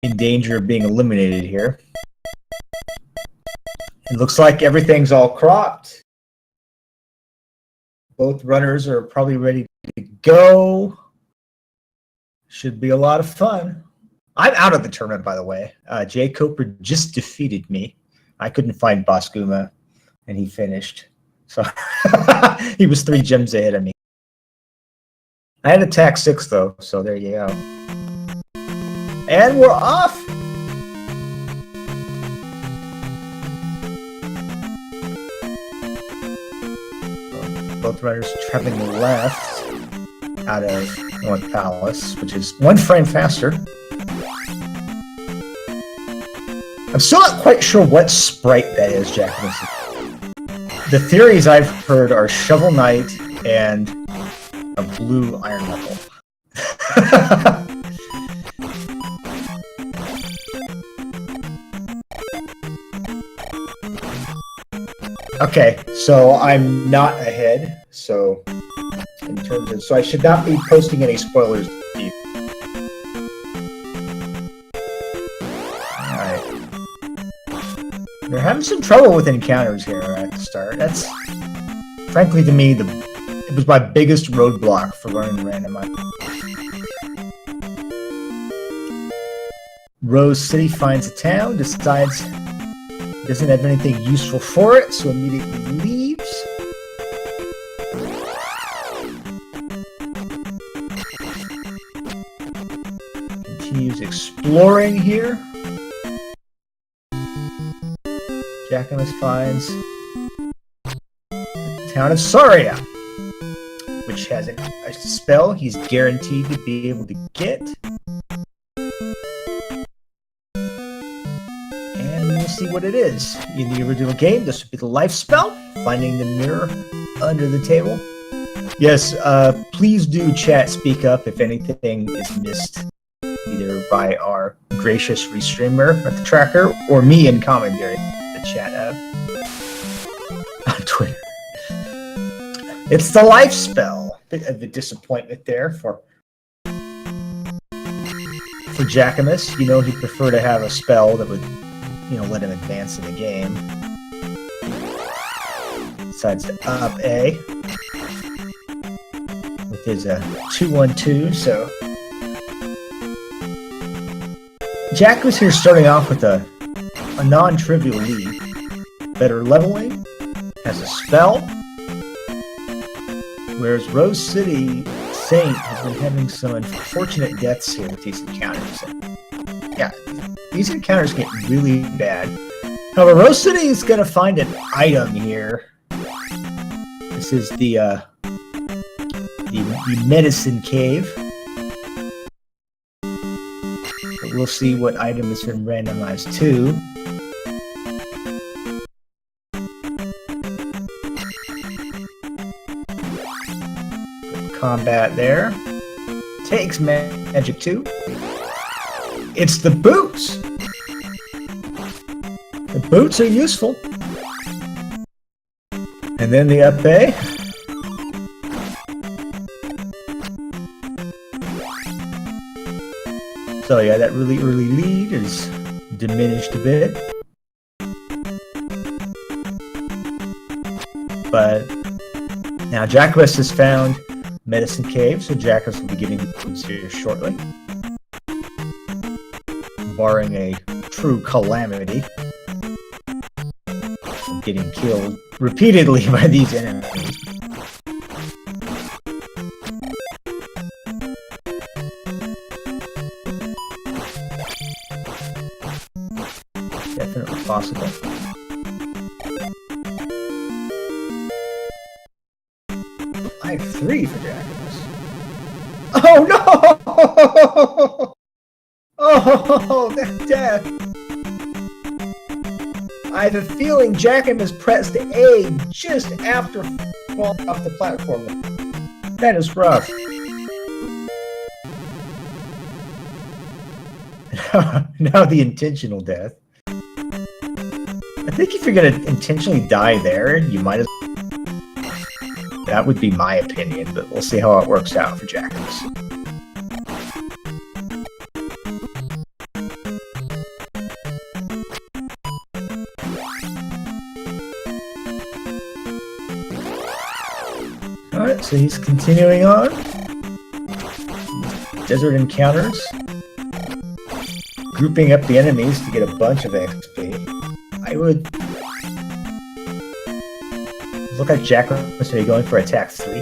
in danger of being eliminated here. It looks like everything's all cropped. Both runners are probably ready to go. Should be a lot of fun. I'm out of the tournament, by the way. Jay Coper just defeated me. I couldn't find Boss Guma, and he finished. So he was 3 gems ahead of me. I had attack 6, though, so there you go. And we're off! Both runners traveling left out of North Palace, which is 1 frame faster. I'm still not quite sure what sprite that is, Jackimus. The theories I've heard are Shovel Knight and a blue Iron Knuckle. Okay, so I'm not ahead. So in terms of, so I should not be posting any spoilers. They're having some trouble with encounters here at the start. That's, frankly, to me, it was my biggest roadblock for learning randomizer. Rose City finds a town, decides it doesn't have anything useful for it, so immediately leaves. Continues exploring here. Jackimus finds the town of Saria, which has a spell he's guaranteed to be able to get. And we'll see what it is. In the original game, this would be the life spell, finding the mirror under the table. Yes, please do chat speak up if anything is missed, either by our gracious restreamer at the tracker or me in commentary. Chat up on Twitter. It's the life spell. Bit of a disappointment there for Jackimus. You know, he'd prefer to have a spell that would, let him advance in the game. Decides to up A with his 2-1-2. So Jackimus here starting off with a non-trivial lead. Better leveling, has a spell, whereas RoseCitySaint has been having some unfortunate deaths here with these encounters. Yeah, these encounters get really bad. However, Rose City is going to find an item here. This is the medicine cave. But we'll see what item has been randomized to. Combat there. Takes magic too. It's the boots. The boots are useful. And then the up A. So yeah, that really early lead is diminished a bit. But now Jackimus has found Medicine Cave, so Jackimus will be getting the foods here shortly. Barring a true calamity. I'm getting killed repeatedly by these enemies. Definitely possible. I have 3 for Jackimus. Oh no! Oh, that death! I have a feeling Jackimus pressed A just after falling off the platform. That is rough. Now the intentional death. I think if you're going to intentionally die there, you might as well. That would be my opinion, but we'll see how it works out for Jackimus. So he's continuing on. Desert encounters. Grouping up the enemies to get a bunch of XP. I would look at Jackimus. So you're going for attack 3.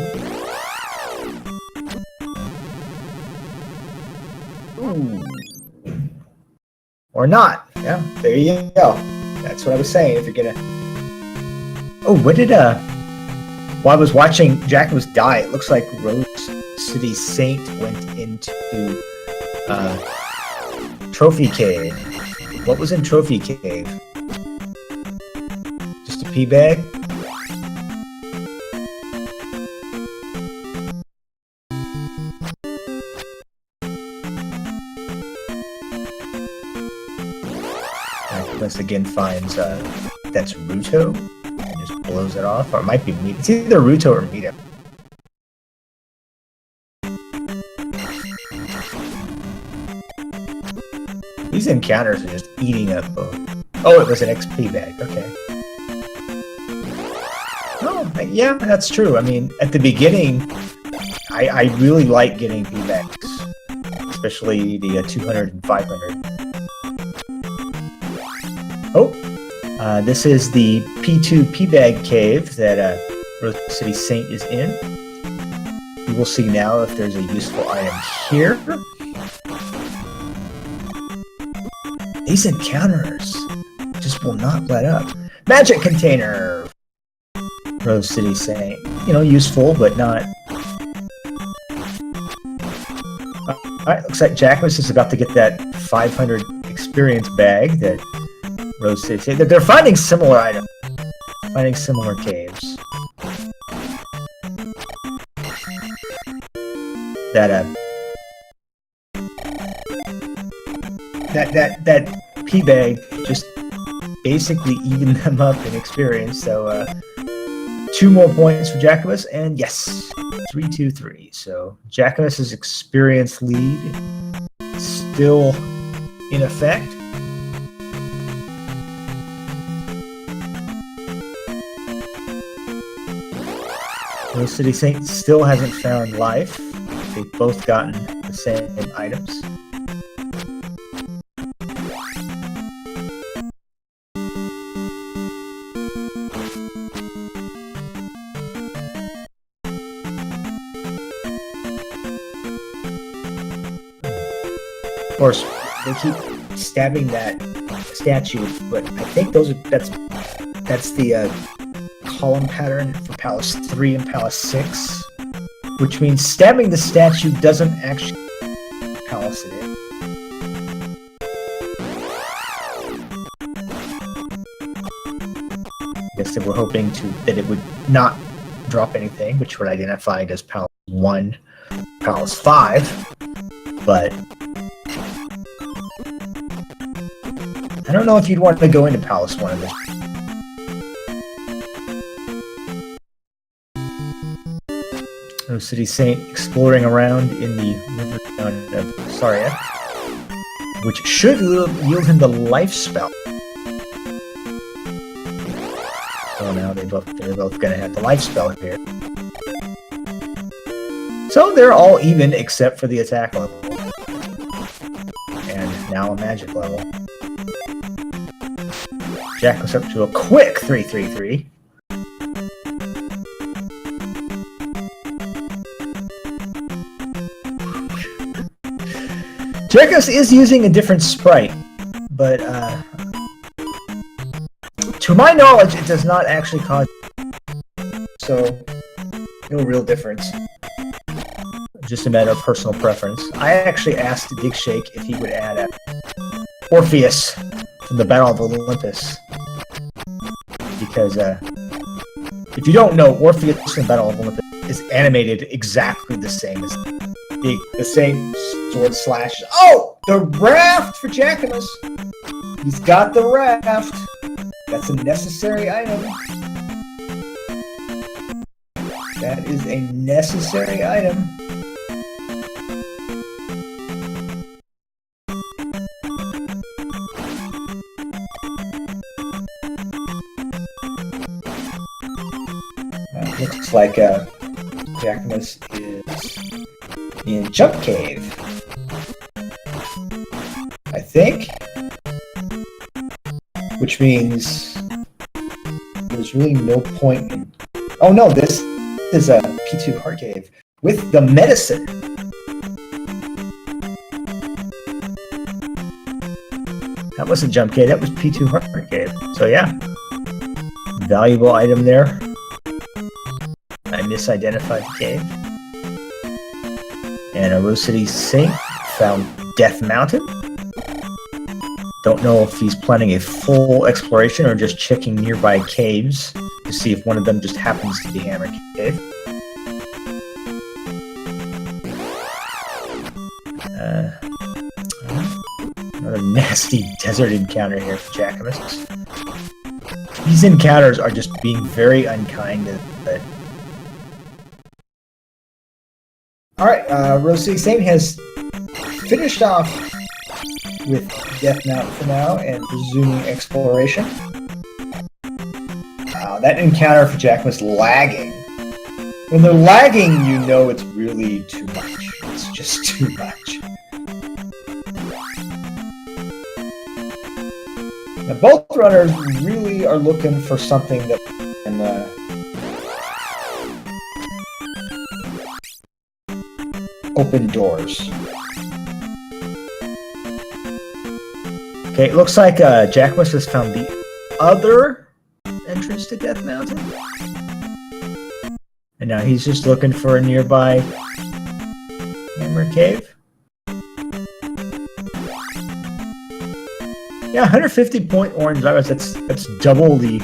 Ooh. Or not. Yeah, there you go. That's what I was saying. If you're gonna. Oh, what did while I was watching Jackimus die, it looks like RoseCitySaint went into Trophy Cave. What was in Trophy Cave? Just a pea bag? Jackimus again finds that's Ruto and just blows it off, or it might be Mita. It's either Ruto or Mita. These encounters are just eating up. Oh, it was an XP bag. Okay. Oh, yeah, that's true. I mean, at the beginning, I really like getting P bags, especially the 200 and 500. Oh, this is the P2 P-Bag Cave that RoseCitySaint is in. We will see now if there's a useful item here. These encounters just will not let up. Magic container! RoseCitySaint. You know, useful, but not... Alright, looks like Jackimus is about to get that 500 experience bag that RoseCitySaint... They're finding similar items. Finding similar caves. That P bag just basically evened them up in experience. So 2 more points for Jackimus, and yes, 3-2-3. So Jackimus's experience lead still in effect. RoseCitySaint still hasn't found life. They've both gotten the same items. Of course, they keep stabbing that statue, but I think that's the column pattern for Palace 3 and Palace 6, which means stabbing the statue doesn't actually Palace it in. I guess they were hoping that it would not drop anything, which would identify it as Palace 1, Palace 5, but I don't know if you'd want to go into Palace 1 of this. RoseCitySaint exploring around in the river town of Saria, which should yield him the life spell. So now they're both going to have the life spell here. So they're all even except for the attack level. And now a magic level. Jack was up to a quick 3-3-3. Jackimus is using a different sprite, but to my knowledge, it does not actually cause. So, no real difference. Just a matter of personal preference. I actually asked Dig Shake if he would add Orpheus from the Battle of Olympus. Because, if you don't know, Orpheus from the Battle of Olympus is animated exactly the same as the same sword slash. Oh! The raft for Jackimus! He's got the raft! That's a necessary item. That is a necessary item. Looks like Jackimus is in Jump Cave. I think. Which means there's really no point in... Oh no, this is a P2 Heart Cave with the medicine. That wasn't Jump Cave, that was P2 Heart Cave. So yeah, valuable item there. I misidentified the cave. And a RoseCitySaint found Death Mountain. Don't know if he's planning a full exploration or just checking nearby caves to see if one of them just happens to be Hammer Cave. Another nasty desert encounter here for Jackimus. These encounters are just being very unkind. Alright, RoseCitySaint has finished off with Death Mountain for now and resuming exploration. That encounter for Jackimus lagging. When they're lagging, you know it's really too much. It's just too much. Now, both runners really are looking for something that can open doors. Okay, it looks like Jackimus has found the other entrance to Death Mountain. And now he's just looking for a nearby Hammer Cave. Yeah, 150 point orange virus. That's double the...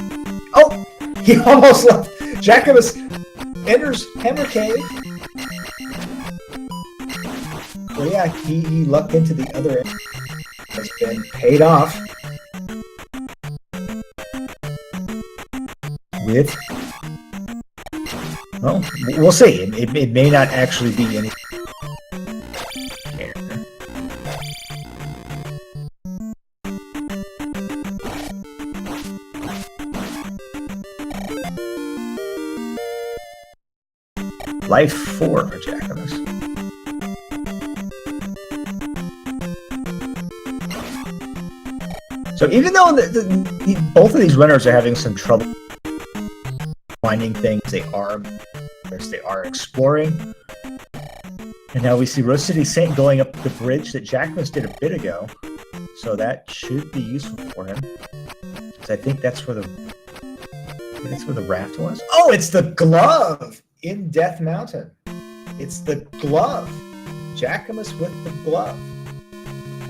Oh! He almost left. Jackimus enters Hammer Cave. Well, yeah, he lucked into the other end. Has been paid off with... Well, we'll see. It may not actually be any... Life 4 for Jackimus. So even though both of these runners are having some trouble finding things, they are exploring. And now we see RoseCitySaint going up the bridge that Jackimus did a bit ago. So that should be useful for him. Because I think that's where the raft was. Oh, it's the glove in Death Mountain. It's the glove. Jackimus with the glove.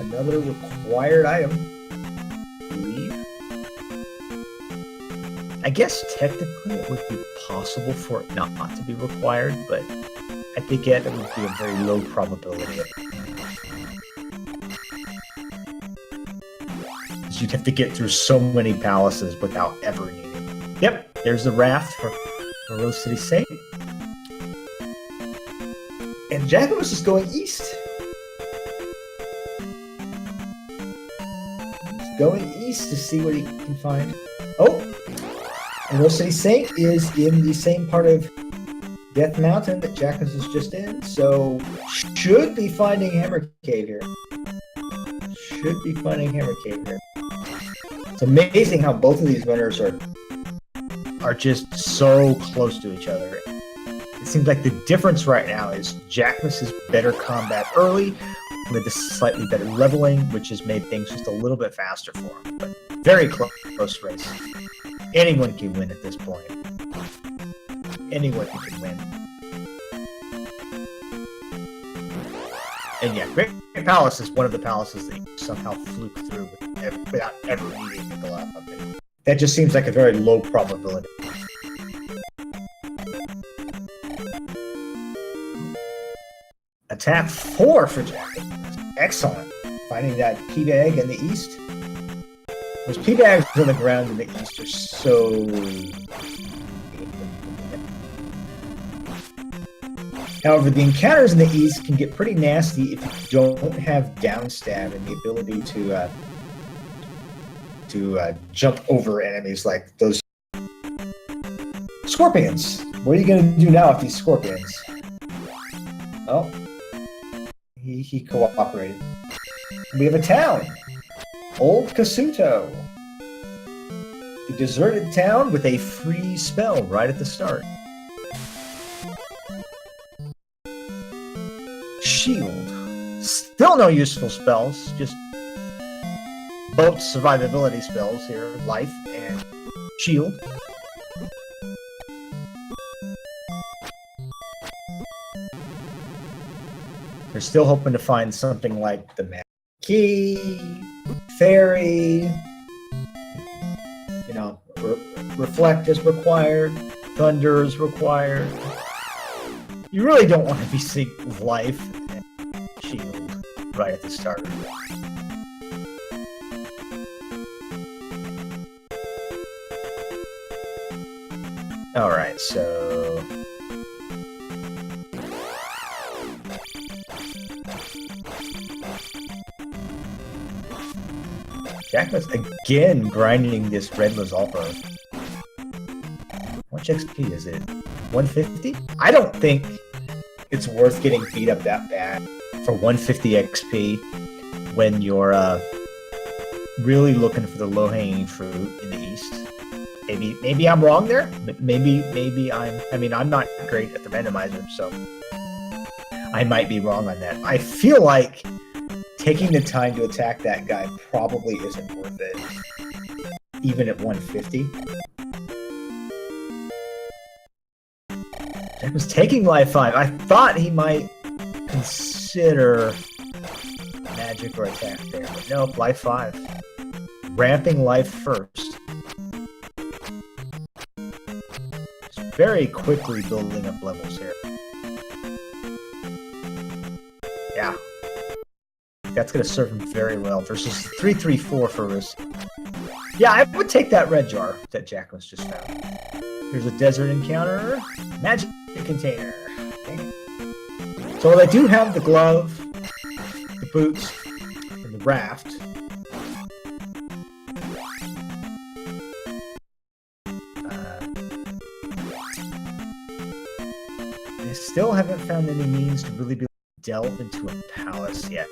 Another required item. I believe. I guess technically it would be possible for it not to be required, but I think it would be a very low probability. You'd have to get through so many palaces without ever needing it. Yep, there's the raft for RoseCitySaint. And Jackimus is going east. He's going east to see what he can find. Oh! And RoseCitySaint is in the same part of Death Mountain that Jackimus is just in, so should be finding Hammer Cave here. Should be finding Hammer Cave here. It's amazing how both of these runners are just so close to each other. It seems like the difference right now is Jackimus is better combat early with a slightly better leveling, which has made things just a little bit faster for him. But very close race. Anyone can win at this point. Anyone can win. And yeah, Great Palace is one of the palaces that you somehow fluke through without ever needing to go out of it. That just seems like a very low probability. Attack 4 for Jackimus. Excellent. Finding that P-Bag in the east. Those P-Bags on the ground in the east are so... However, the encounters in the east can get pretty nasty if you don't have downstab and the ability to jump over enemies like those Scorpions! What are you gonna do now with these scorpions? Oh. He cooperated. We have a town! Old Kasuto. The deserted town with a free spell right at the start. Shield. Still no useful spells, just both survivability spells here, life and shield. They're still hoping to find something like the magic key, fairy, you know, reflect is required, thunder is required. You really don't want to be seeing life and shield right at the start. Alright, so... Jackimus again grinding this red Lizalfo. How much XP is it? 150? I don't think it's worth getting beat up that bad for 150 XP when you're really looking for the low-hanging fruit in the east. Maybe I'm wrong there, but maybe I'm not great at the randomizer, so I might be wrong on that. I feel like taking the time to attack that guy probably isn't worth it, even at 150. Jack was taking life 5. I thought he might consider magic or attack there, but nope, life 5. Ramping life first. Just very quickly building up levels here. Yeah. That's going to serve him very well versus 334 for Rose. Yeah, I would take that red jar that Jackimus just found. Here's a desert encounter. Magic container. So I do have the glove, the boots, and the raft. I still haven't found any means to really be able to delve into a palace yet.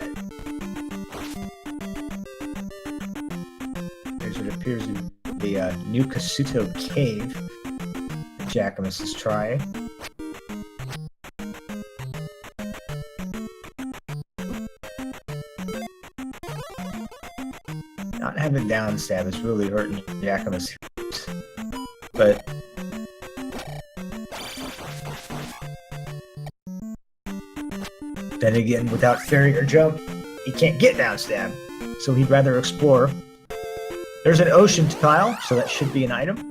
Here's what appears to be a new Kasuto cave that Jackimus is trying. Not having down stab is really hurting Jackimus, but then again, without fairy or jump, he can't get down stab, so he'd rather explore. There's an ocean tile, so that should be an item.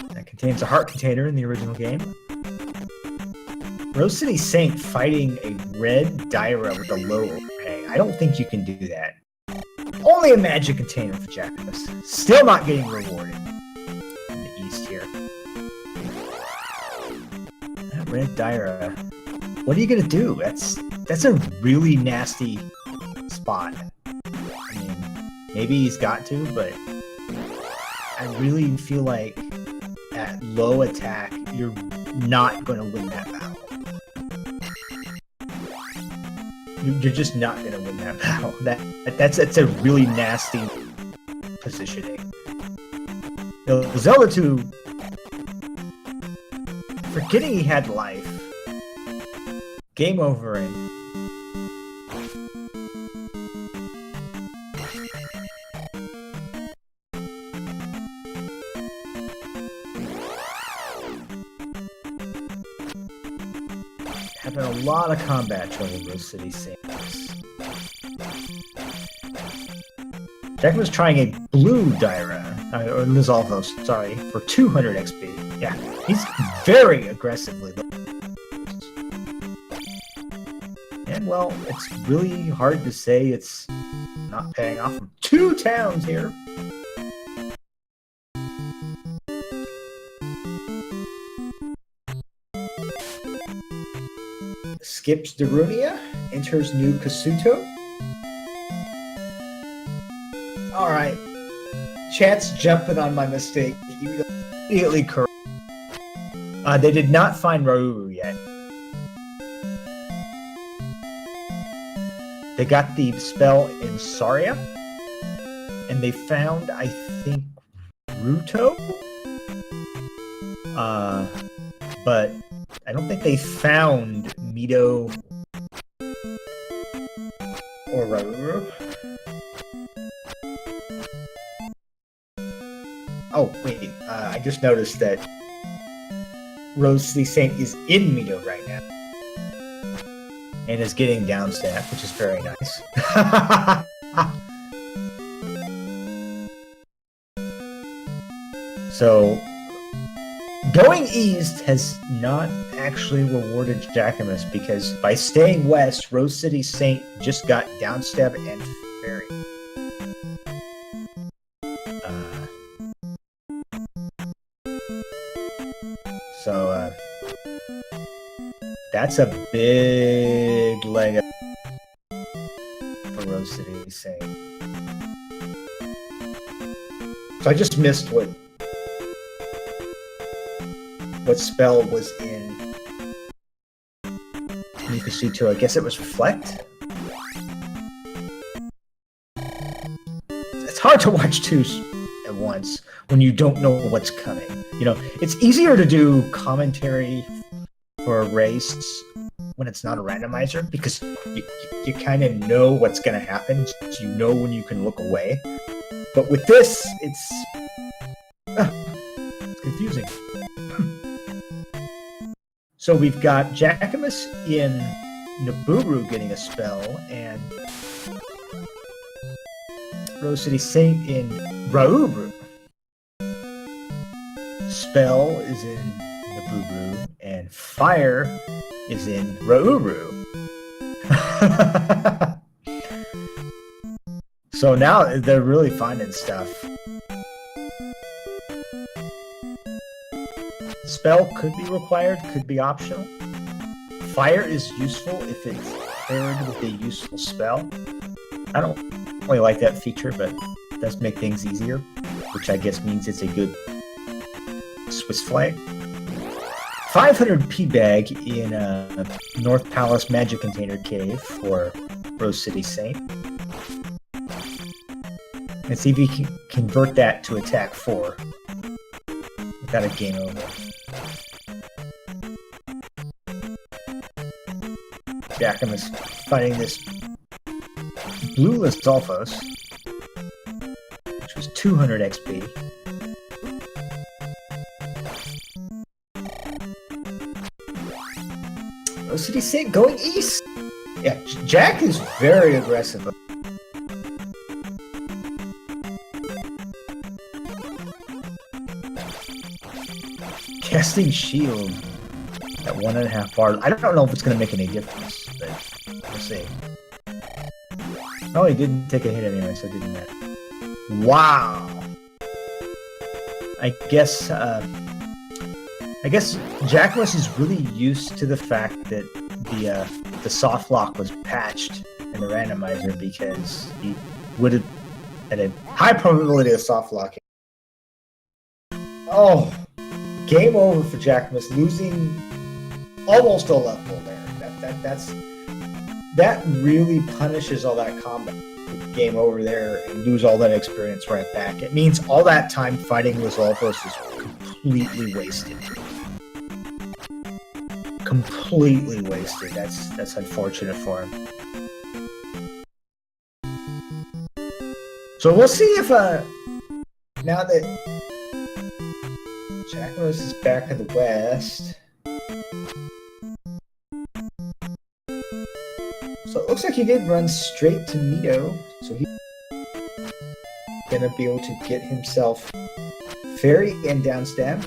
That contains a heart container in the original game. RoseCitySaint fighting a red Dyra with a low overhang. I don't think you can do that. Only a magic container for Jackimus. Still not getting rewarded in the east here. That red Dyra. What are you gonna do? That's a really nasty spot. I mean, maybe he's got to, but I really feel like at low attack, you're not going to win that battle. You're just not going to win that battle. That's a really nasty positioning. Zelda 2, forgetting he had life. Game over and having a lot of combat trouble with RoseCitySaint. Jackimus trying a blue Dyra, or Lizalfo, sorry, for 200 XP. Yeah, he's very aggressively. And well, it's really hard to say it's not paying off from 2 towns here. Skips Darunia, enters new Kasuto. Alright, Chat's jumping on my mistake. You immediately correct. They did not find Rauru yet. They got the spell in Saria, and they found, I think, Ruto. But I don't think they found Mito or Rauru. Oh, wait, I just noticed that RoseCitySaint is in Mito right now. And is getting down staff, which is very nice. So, going east has not actually rewarded Jackimus because by staying west, RoseCitySaint just got downstab and fairy. So that's a big leg up for RoseCitySaint. So I just missed what spell was in Nika C2. I guess it was Reflect? It's hard to watch two at once when you don't know what's coming. You know, it's easier to do commentary for a race when it's not a randomizer because you kind of know what's going to happen. So you know when you can look away. But with this, it's confusing. So we've got Jackimus in Naburu getting a spell, and RoseCitySaint in Rauru. Spell is in Naburu, and Fire is in Rauru. So now they're really finding stuff. Spell could be required, could be optional. Fire is useful if it's paired with a useful spell. I don't really like that feature, but it does make things easier, which I guess means it's a good Swiss flag. 500 P-Bag in North Palace Magic Container Cave for RoseCitySaint. Let's see if he can convert that to attack 4 without a game over. Jackimus fighting this blueless Dolphos, which was 200 XP. RoseCitySaint going east. Yeah, Jack is very aggressive. Casting shield at 1.5 bars. I don't know if it's going to make any difference, but we'll see. Oh, he didn't take a hit anyway, so it didn't matter. Wow. I guess Jackimus is really used to the fact that the soft lock was patched in the randomizer because he would have had a high probability of soft locking. Oh, game over for Jackimus, losing almost a level there. That really punishes all that combat. Game over there and lose all that experience right back. It means all that time fighting Lizalfos is completely wasted. Completely wasted. That's unfortunate for him. So we'll see if now that Jackimus is back in the west. So it looks like he did run straight to Mito, so he's gonna be able to get himself Fairy and downstab.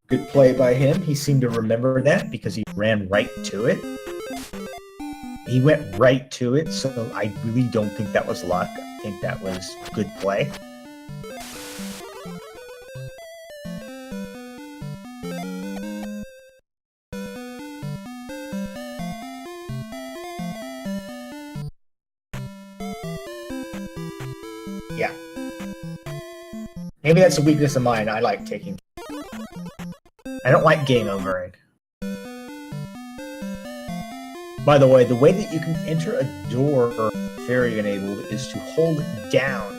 Good play by him. He seemed to remember that because he ran right to it. He went right to it, so I really don't think that was luck. I think that was good play. Yeah, Maybe that's a weakness of mine. I like taking... I don't like game overing. By the way that you can enter a door fairy enabled is to hold down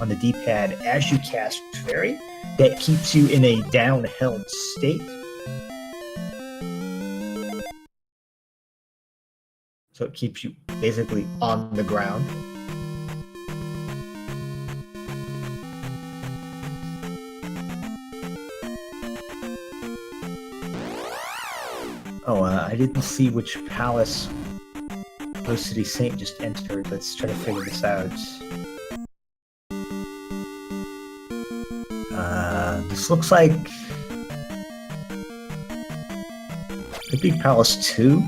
on the D-pad as you cast fairy. That keeps you in a down-held state. So it keeps you basically on the ground. Oh, I didn't see which palace RoseCitySaint just entered. Let's try to figure this out. This looks like... Could be Palace 2?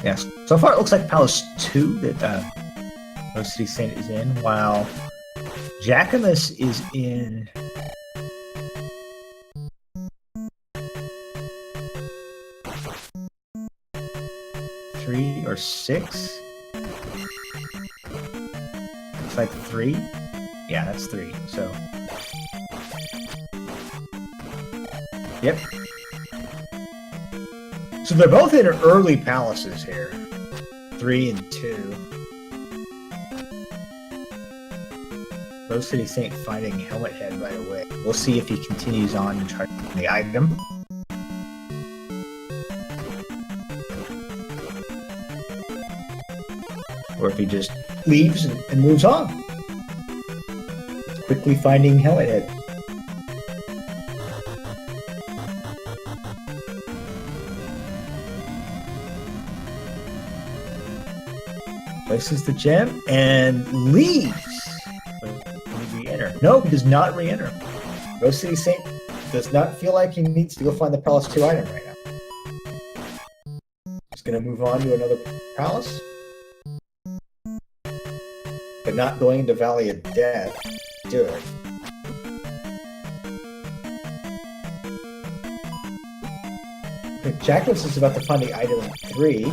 Yes. So far it looks like Palace 2 that RoseCitySaint is in, while Jackimus is in... 3 or 6? Looks like 3. Yeah, that's 3, so... Yep. So they're both in early palaces here. 3 and 2. RoseCitySaint finding Helmet Head right away. We'll see if he continues on and tries the item. Or if he just leaves and moves on. Quickly finding Helmet Head. Places the gem and leaves. Can he re-enter? No, he does not re-enter. RoseCitySaint does not feel like he needs to go find the Palace 2 item right now. He's going to move on to another palace. But not going to Valley of Death. Do it. Jackimus is about to find the item in 3.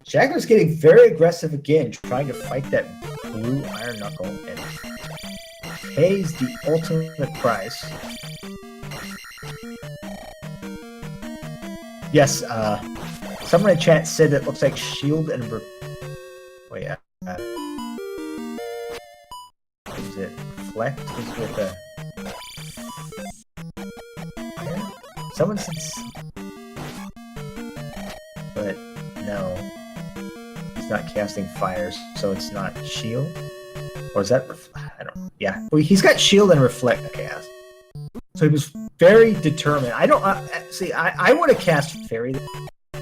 Jackimus is getting very aggressive again, trying to fight that blue iron knuckle, and pays the ultimate price. Yes, someone in chat said it looks like shield and... Oh yeah. Is it reflect? Is with a... Someone said... But no. He's not casting fires, so it's not shield? Or is that... I don't know. Yeah. Well, he's got shield and reflect cast. So he was very determined. I don't... see, I would have cast fairy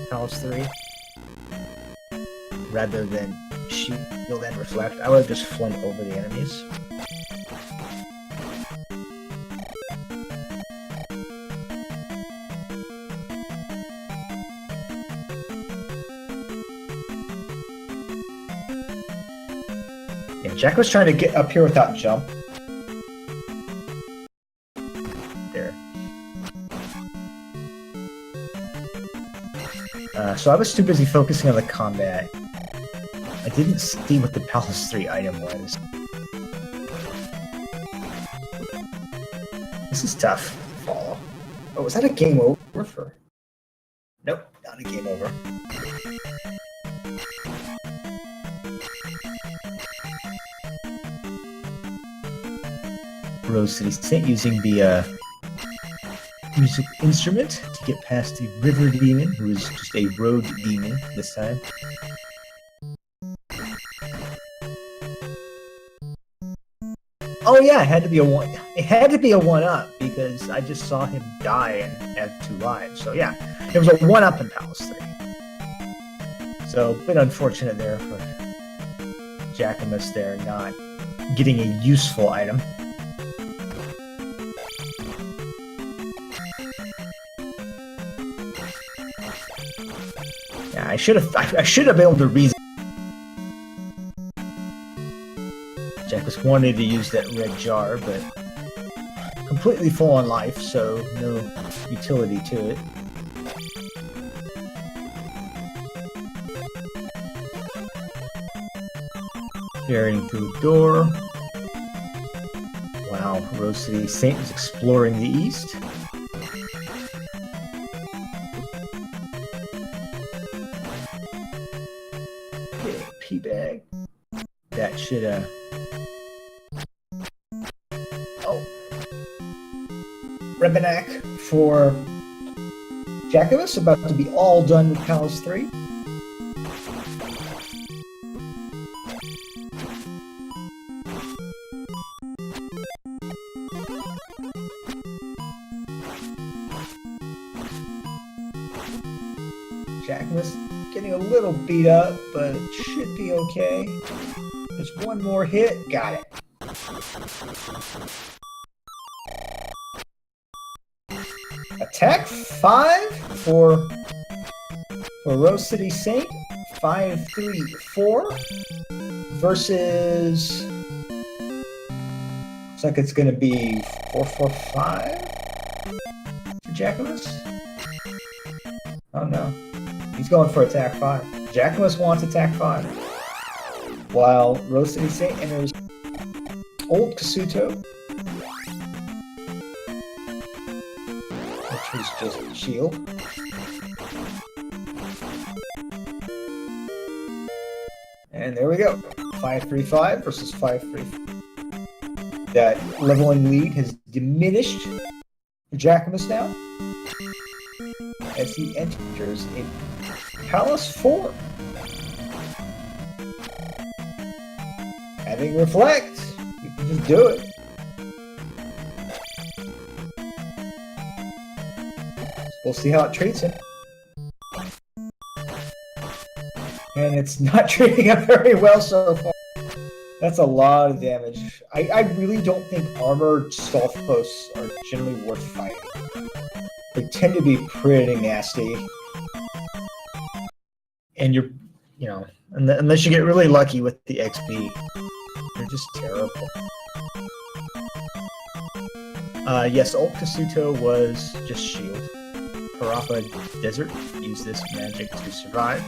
Palace 3 rather than shield and reflect. I would have just flung over the enemies. Yeah, Jack was trying to get up here without jump. There. So I was too busy focusing on the combat. I didn't see what the Palace 3 item was. This is tough. Oh, was that a game over for... Nope, not a game over. RoseCitySaint using the music instrument to get past the river demon, who is just a road demon this time. Oh yeah, it had to be a one. It had to be a 1-up because I just saw him die and have 2 lives. So yeah, it was a 1-up in Palace 3. So a bit unfortunate there for Jackimus there not getting a useful item. Yeah, I should have been able to reason. Jackimus wanted to use that red jar, but completely full on life, so no utility to it. Peering through the door. Wow, RoseCitySaint is exploring the east. Getting a pee bag. That should, oh. Rebenak for Jackimus, about to be all done with Palace 3. Jackimus getting a little beat up, but it should be okay. There's one more hit. Got it. Attack 5 for RoseCitySaint. 5-3-4 versus. Looks like it's going to be 4-4-5 for Jackimus. Oh no. He's going for attack 5. Jackimus wants attack 5. While RoseCitySaint enters Old Kasuto, which was just shield. And there we go. 5-3-5 versus 5-3. That leveling lead has diminished for Jackimus now, as he enters a Palace 4. Having reflect, you can just do it. We'll see how it treats him. And it's not treating him very well so far. That's a lot of damage. I really don't think armored stealth posts are generally worth fighting. They tend to be pretty nasty. And you're, you know, unless you get really lucky with the XP, they're just terrible. Yes, Old Kasuto was just shield. Parappa Desert used this magic to survive.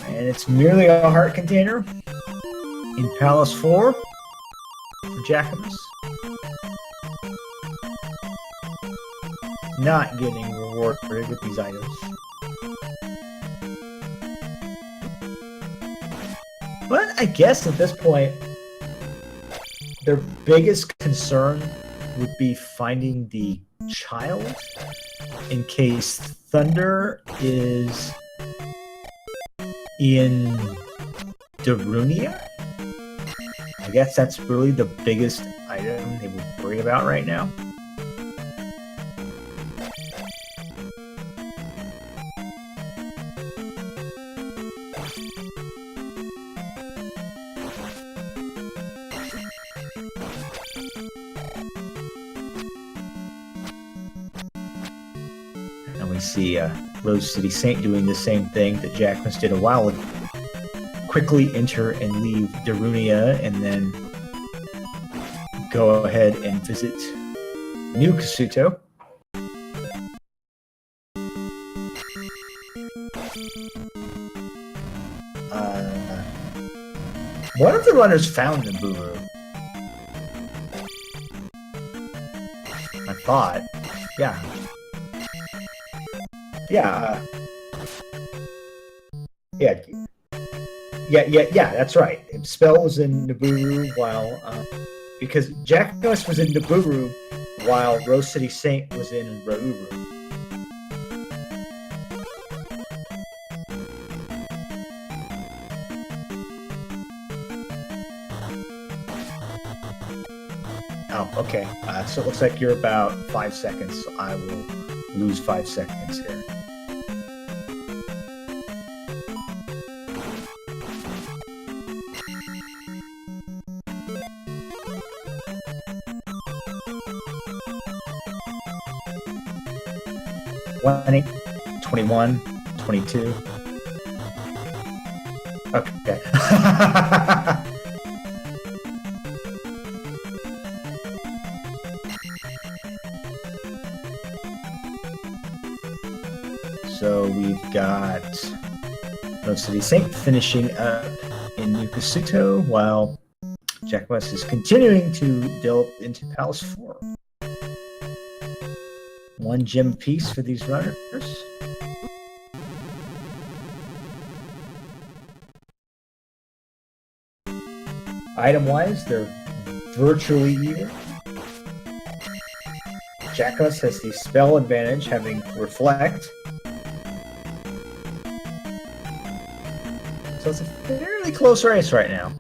And it's merely a heart container in Palace 4 for Jackimus. Not getting rewarded with these items. But I guess at this point, their biggest concern would be finding the child in case Thunder is in Darunia. I guess that's really the biggest item they would worry about right now. And we see RoseCitySaint doing the same thing that Jackimus did a while ago. Quickly enter and leave Darunia, and then go ahead and visit New Kasuto. One of the runners found Nibiru. I thought. Yeah. Yeah. Yeah, that's right. Spell was in Nibiru while, because Jackimus was in Nibiru while RoseCitySaint was in Rauru. Oh, okay. So it looks like you're about 5 seconds. So I will lose 5 seconds here. $20, $21, $22. Okay. So we've got RoseCitySaint finishing up in Yukasuto, while Jackimus is continuing to delve into Palace 4. 1 gem apiece for these runners. Item-wise, they're virtually even. Jackimus has the spell advantage, having Reflect. So it's a fairly close race right now.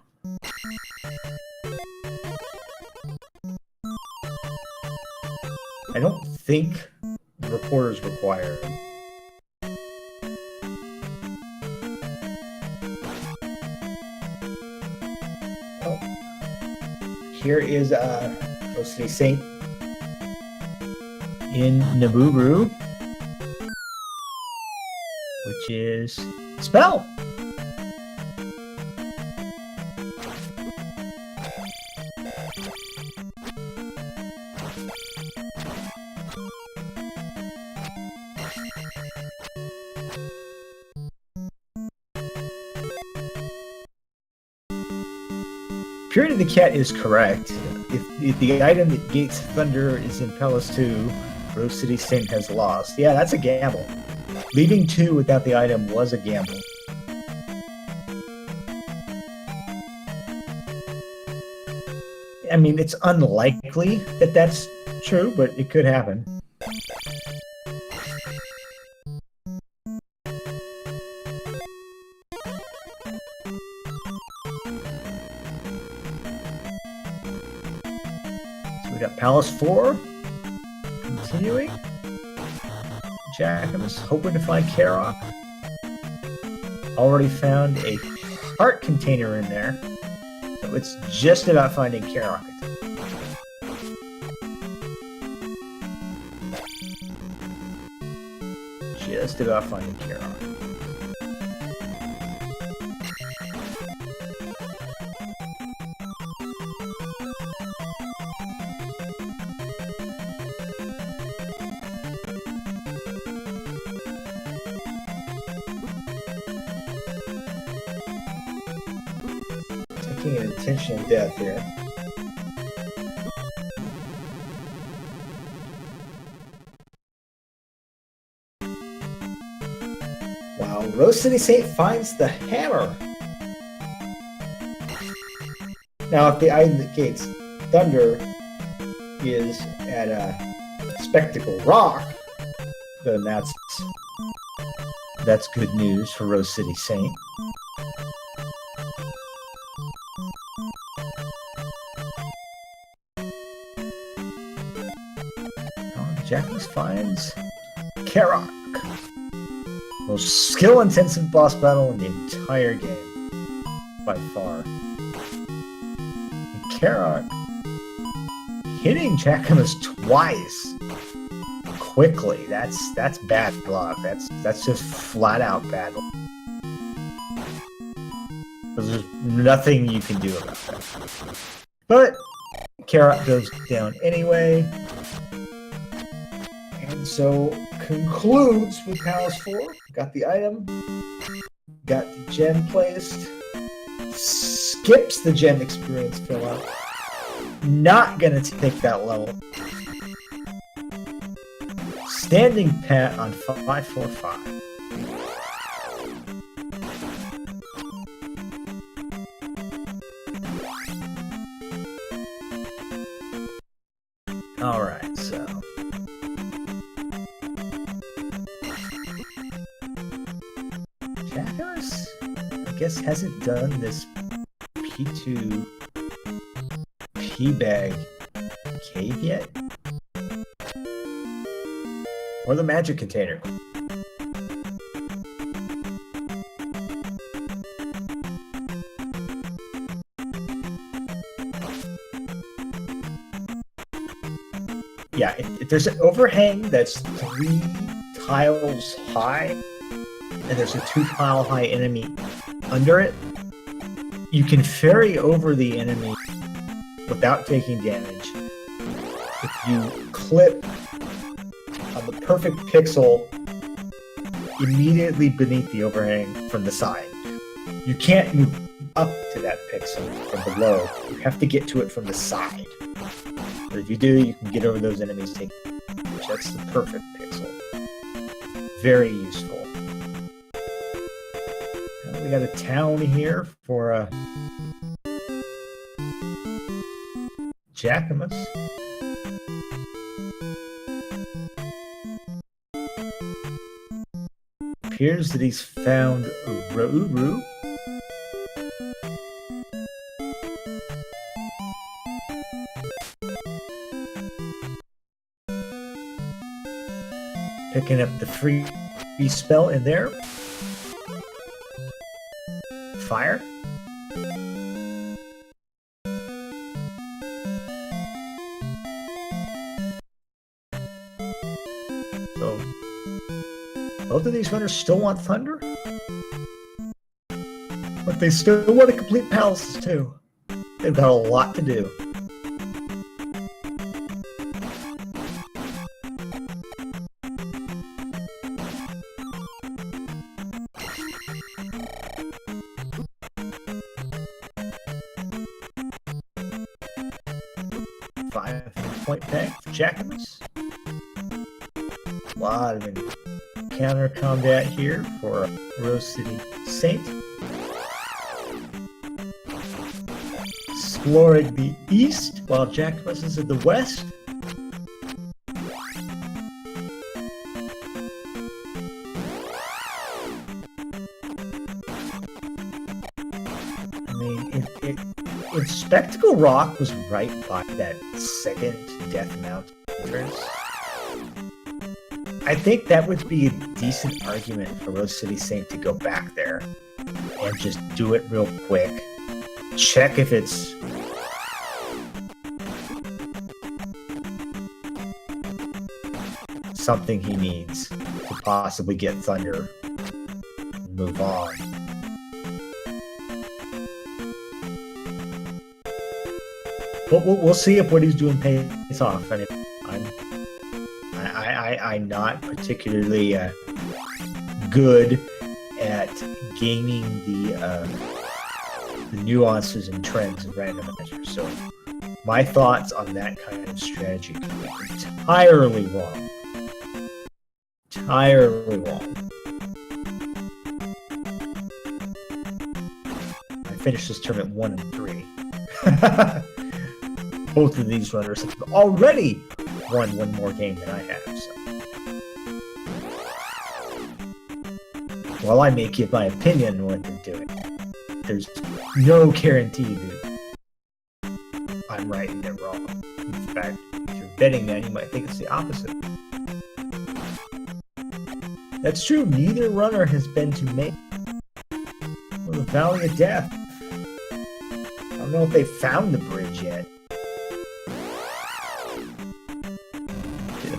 I don't think the reporter's required. Oh. Here is RoseCitySaint in Naburu, which is Spell. Purity of the Cat is correct. If the item that gates Thunder is in Palace 2, RoseCitySaint has lost. Yeah, that's a gamble. Leaving 2 without the item was a gamble. I mean, it's unlikely that that's true, but it could happen. We got Palace 4 continuing. Jackimus hoping to find Karok. Already found a heart container in there, so it's just about finding Karok. Just about finding Karok. Taking an intentional death here. Wow, RoseCitySaint finds the hammer. Now, if the item that gates Thunder is at a Spectacle Rock, then that's good news for RoseCitySaint. Jackimus finds Karok. Most skill-intensive boss battle in the entire game, by far. And Karok hitting Jackimus twice quickly. That's bad luck. That's just flat out bad luck. There's nothing you can do about that. But Karok goes down anyway. And so concludes with Palace 4. Got the item. Got the gem placed. Skips the gem experience fill out. Not gonna take that level. Standing pat on 545. Alright, so Jackimus, I guess, hasn't done this P2 P-Bag cave yet? Or the magic container. Yeah, if there's an overhang that's 3 tiles high, and there's a 2-tile high enemy under it, you can ferry over the enemy without taking damage. If you clip on the perfect pixel immediately beneath the overhang from the side. You can't move up to that pixel from below. You have to get to it from the side. But if you do, you can get over those enemies taking damage. That's the perfect pixel. Very useful. Now we got a town here for Jackimus. Appears that he's found Uru. Picking up the free spell in there. Fire. So, both of these runners still want thunder, but they still want to complete palaces too. They've got a lot to do. Point peg for Jackimus. A lot of encounter combat here for RoseCitySaint. Exploring the east while Jackimus is in the west. I mean, if Spectacle Rock was right by that second Death Mount entrance, I think that would be a decent argument for RoseCitySaint to go back there and just do it real quick. Check if it's something he needs to possibly get thunder and move on. But we'll see if what he's doing pays off. I mean, I'm not particularly good at gaming the nuances and trends of randomizers, so my thoughts on that kind of strategy could be entirely wrong. Entirely wrong. I finished this tournament 1-3. Both of these runners have already won one more game than I have. So, while I may give my opinion on what they're doing, there's no guarantee that I'm right and they're wrong. In fact, if you're betting that, you might think it's the opposite. That's true. Neither runner has been to Maine or the Valley of Death. I don't know if they found the bridge yet.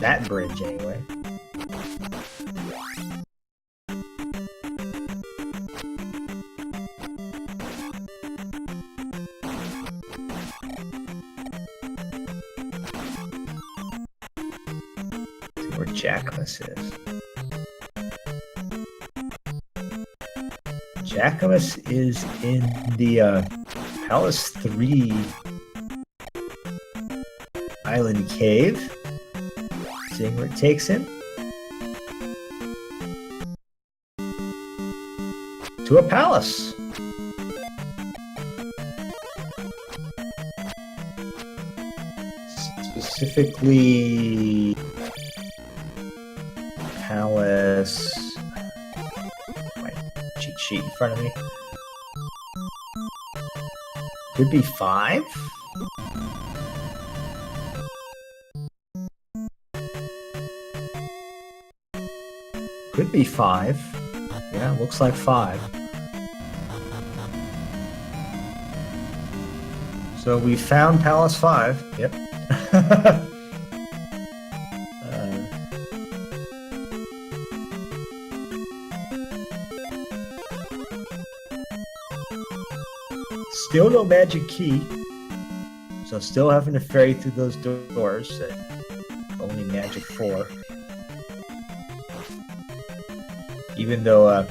That bridge, anyway. See where Jackimus is. Jackimus is in the Palace 3 Island Cave. Seeing where it takes him. To a palace. Specifically, palace. My cheat sheet in front of me. Could be 5. Could be 5. Yeah, looks like 5. So we found Palace 5. Yep. Still no magic key. So still having to ferry through those doors that only magic 4. even though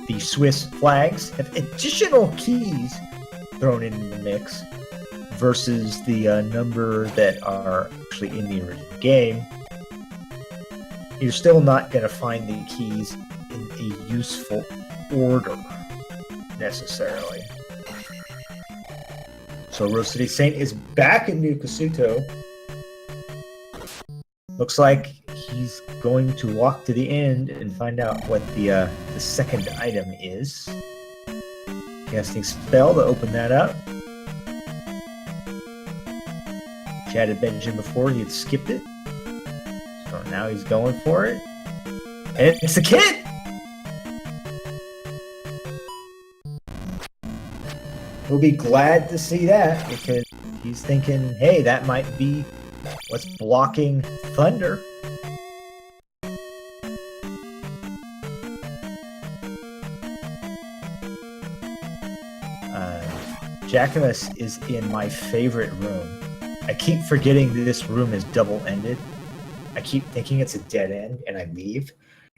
the Swiss flags have additional keys thrown in the mix versus the number that are actually in the original game. You're still not going to find the keys in a useful order, necessarily. So RoseCitySaint is back in New Kasuto. Looks like he's going to walk to the end and find out what the second item is. Casting spell to open that up. Chad had mentioned before he had skipped it. So now he's going for it. And it's a kid! He'll be glad to see that because he's thinking, hey, that might be what's blocking thunder. Jackimus is in my favorite room. I keep forgetting that this room is double-ended. I keep thinking it's a dead end, and I leave.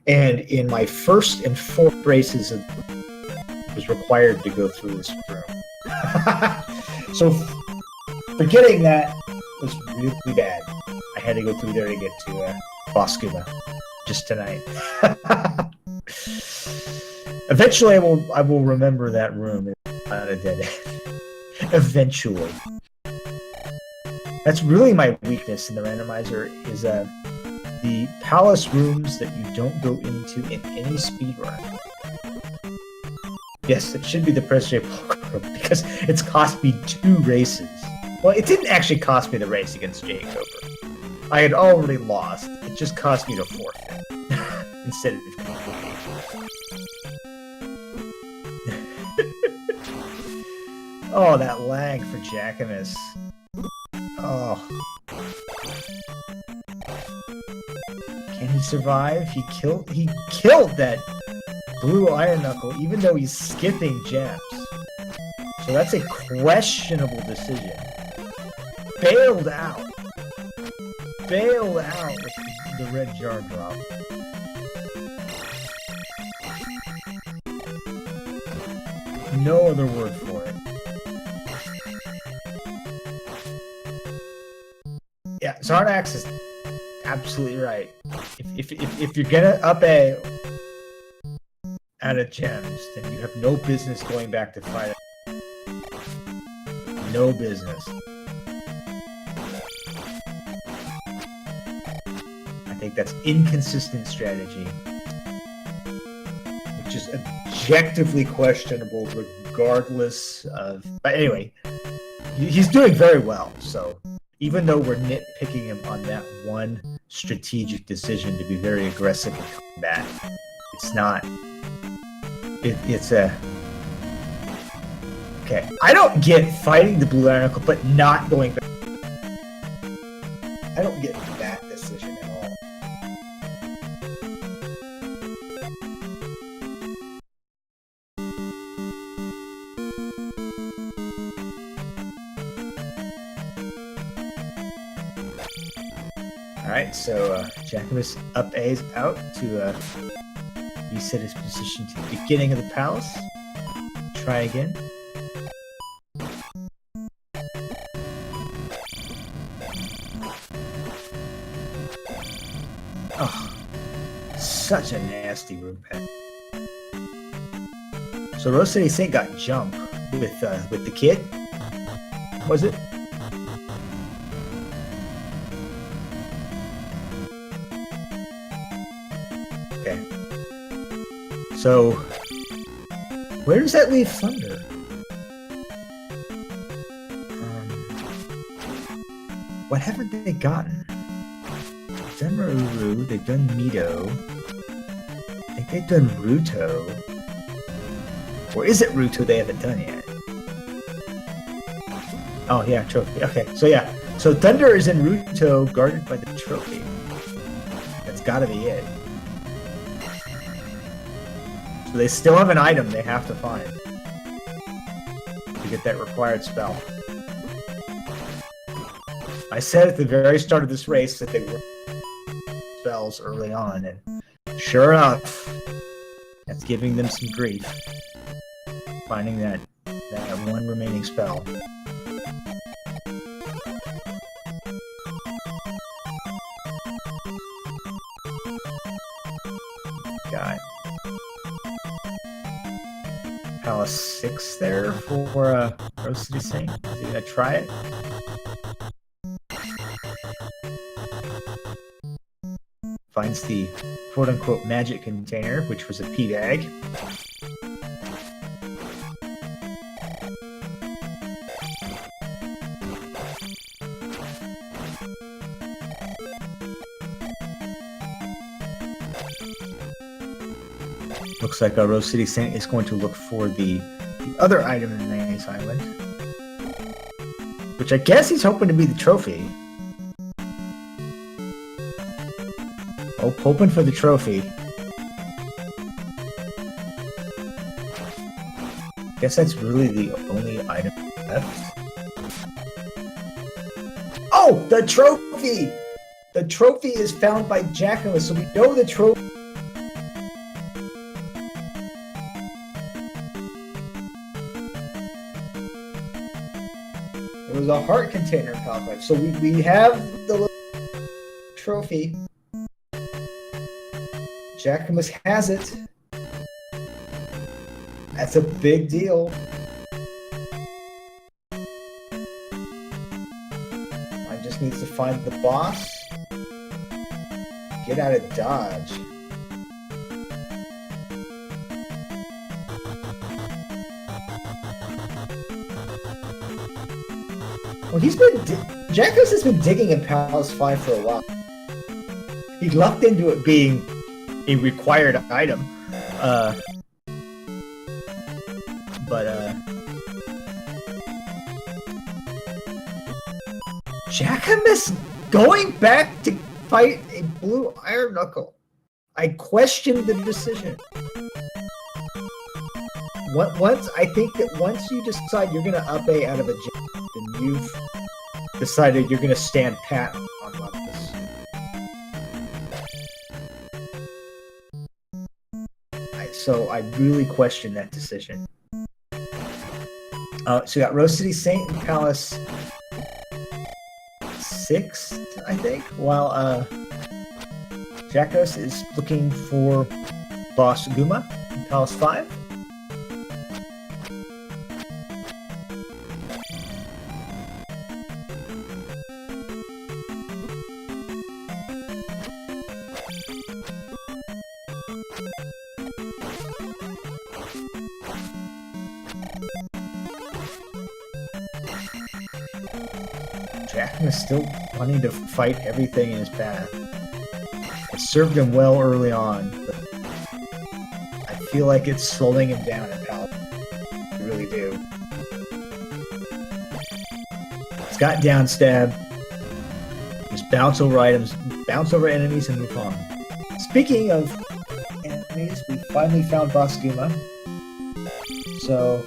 And in my first and fourth races, I was required to go through this room. So forgetting that was really bad. I had to go through there to get to Boskuma just tonight. Eventually, I will remember that room. It's not a dead end. Eventually. That's really my weakness in the randomizer is the palace rooms that you don't go into in any speedrun. Yes, it should be the Press J room because it's cost me 2 races. Well, it didn't actually cost me the race against Jay Cooper. I had already lost. It just cost me to forfeit instead of completing. Oh, that lag for Jackimus. Oh. Can he survive? He killed that blue iron knuckle, even though he's skipping gems. So that's a questionable decision. Bailed out with the red jar drop. No other word for it. Yeah, Zarnax is absolutely right. If you're gonna up A out of gems, then you have no business going back to fight it. No business. I think that's inconsistent strategy, which is objectively questionable regardless of... But anyway, he's doing very well, so even though we're nitpicking him on that one strategic decision to be very aggressive in combat, it's not... It's a... Okay, I don't get fighting the blue iron knuckle, but not going back. I don't get that decision at all. Alright, so Jackimus up A's out to reset his position to the beginning of the palace. Try again. Oh, such a nasty room pet. So RoseCitySaint got jump with the kid. Was it? Okay. So where does that leave Thunder? What haven't they gotten? They've done Maru, they've done Mito. I think they've done Ruto. Or is it Ruto they haven't done yet? Oh yeah, trophy. Okay, so yeah. So Thunder is in Ruto, guarded by the trophy. That's gotta be it. So they still have an item they have to find to get that required spell. I said at the very start of this race that they were spells early on, and sure enough, giving them some grief. Finding that one remaining spell. Got Palace 6 there for RoseCitySaint. Is he gonna try it? Finds the quote-unquote magic container, which was a pea bag. Looks like our RoseCitySaint is going to look for the other item in the Maze Island, which I guess he's hoping to be the trophy. Oh, hoping for the trophy. Guess that's really the only item left. Oh, the trophy! The trophy is found by Jackimus, so we know the trophy. It was a heart container, Palace. So we have the trophy. Jackimus has it. That's a big deal. I just needs to find the boss. Get out of Dodge. Well, Jackimus has been digging in Palace 5 for a while. He lucked into it being a required item. Jackimus going back to fight a blue iron knuckle. I questioned the decision. I think that once you decide you're going to up A out of a gym, then you've decided you're going to stand pat on levels. So I really question that decision. So we got RoseCitySaint and Palace 6, I think, while Jackimus is looking for Boss Guma in Palace 5. Jackimus still wanting to fight everything in his path. It served him well early on, but I feel like it's slowing him down at Palace. I really do. It's got down stab. Just bounce over items, bounce over enemies, and move on. Speaking of enemies, we finally found Boss Guma. So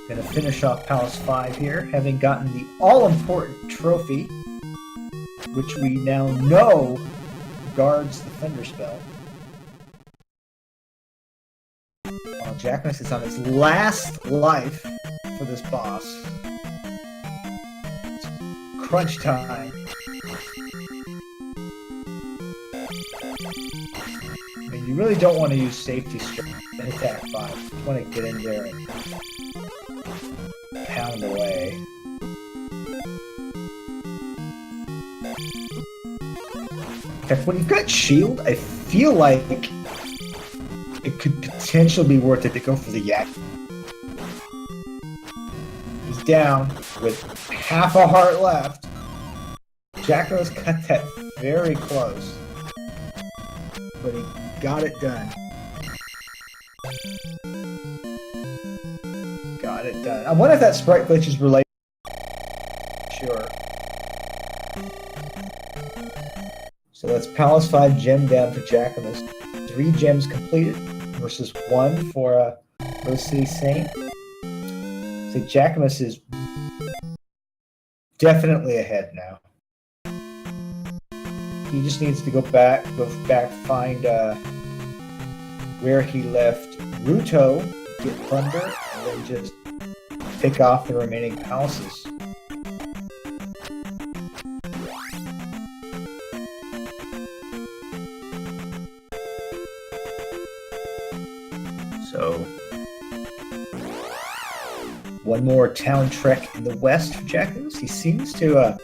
gonna finish off Palace 5 here, having gotten the all-important trophy, which we now know guards the Thunder spell. While Jackimus is on his last life for this boss. It's crunch time. I mean, you really don't want to use safety strength in attack 5. You want to get in there and pound away. In fact, when you've got shield, I feel like it could potentially be worth it to go for the yak. He's down with half a heart left. Jackimus cut that very close, but he got it done. Got it done. I wonder if that sprite glitch is related. Sure. So that's Palace 5 gem down for Jackimus. 3 gems completed versus 1 for RoseCitySaint. So Jackimus is definitely ahead now. He just needs to go back, find where he left Ruto get Thunder and then just pick off the remaining palaces. So, one more town trek in the west for Jackimus. He seems to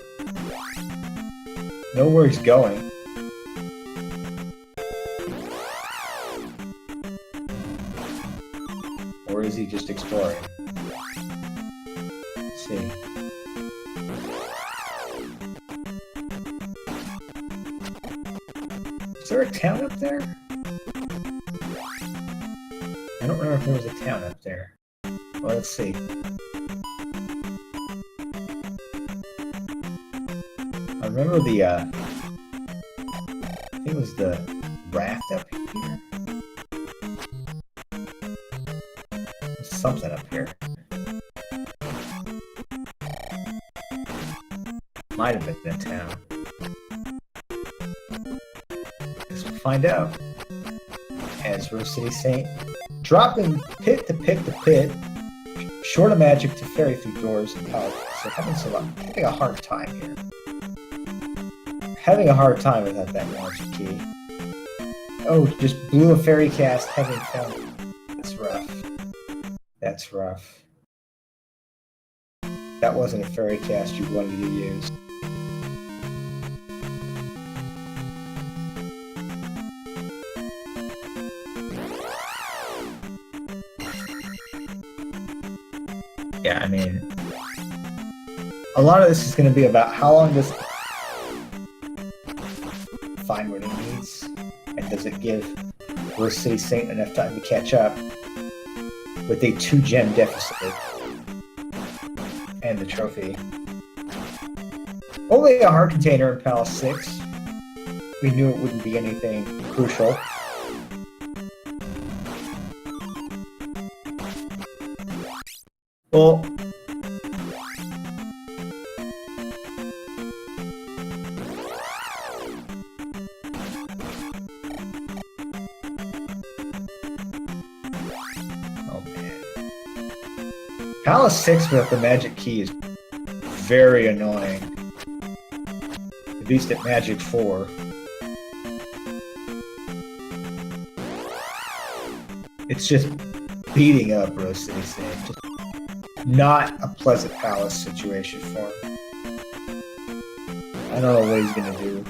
know where he's going. Or is he just exploring? Let's see. Is there a town up there? I don't remember if there was a town up there. Well, let's see. I remember the, I think it was the raft up here. There's something up here. Might have been a town. Guess we'll find out. As RoseCitySaint, dropping pit to pit to pit, short of magic to ferry through doors and palaces. So having a hard time here. Having a hard time without that magic key. Oh, just blew a fairy cast, having found it. That's rough. That's rough. That wasn't a fairy cast you wanted to use. Yeah, I mean, a lot of this is going to be about how long does find what it needs, and does it give RoseCitySaint enough time to catch up with a 2-gem deficit and the trophy. Only a heart container in Palace 6. We knew it wouldn't be anything crucial. Well, oh man. Palace 6 without the magic key is very annoying. At least at Magic 4. It's just beating up RoseCitySaint. Just not a pleasant palace situation for him. I don't know what he's gonna do.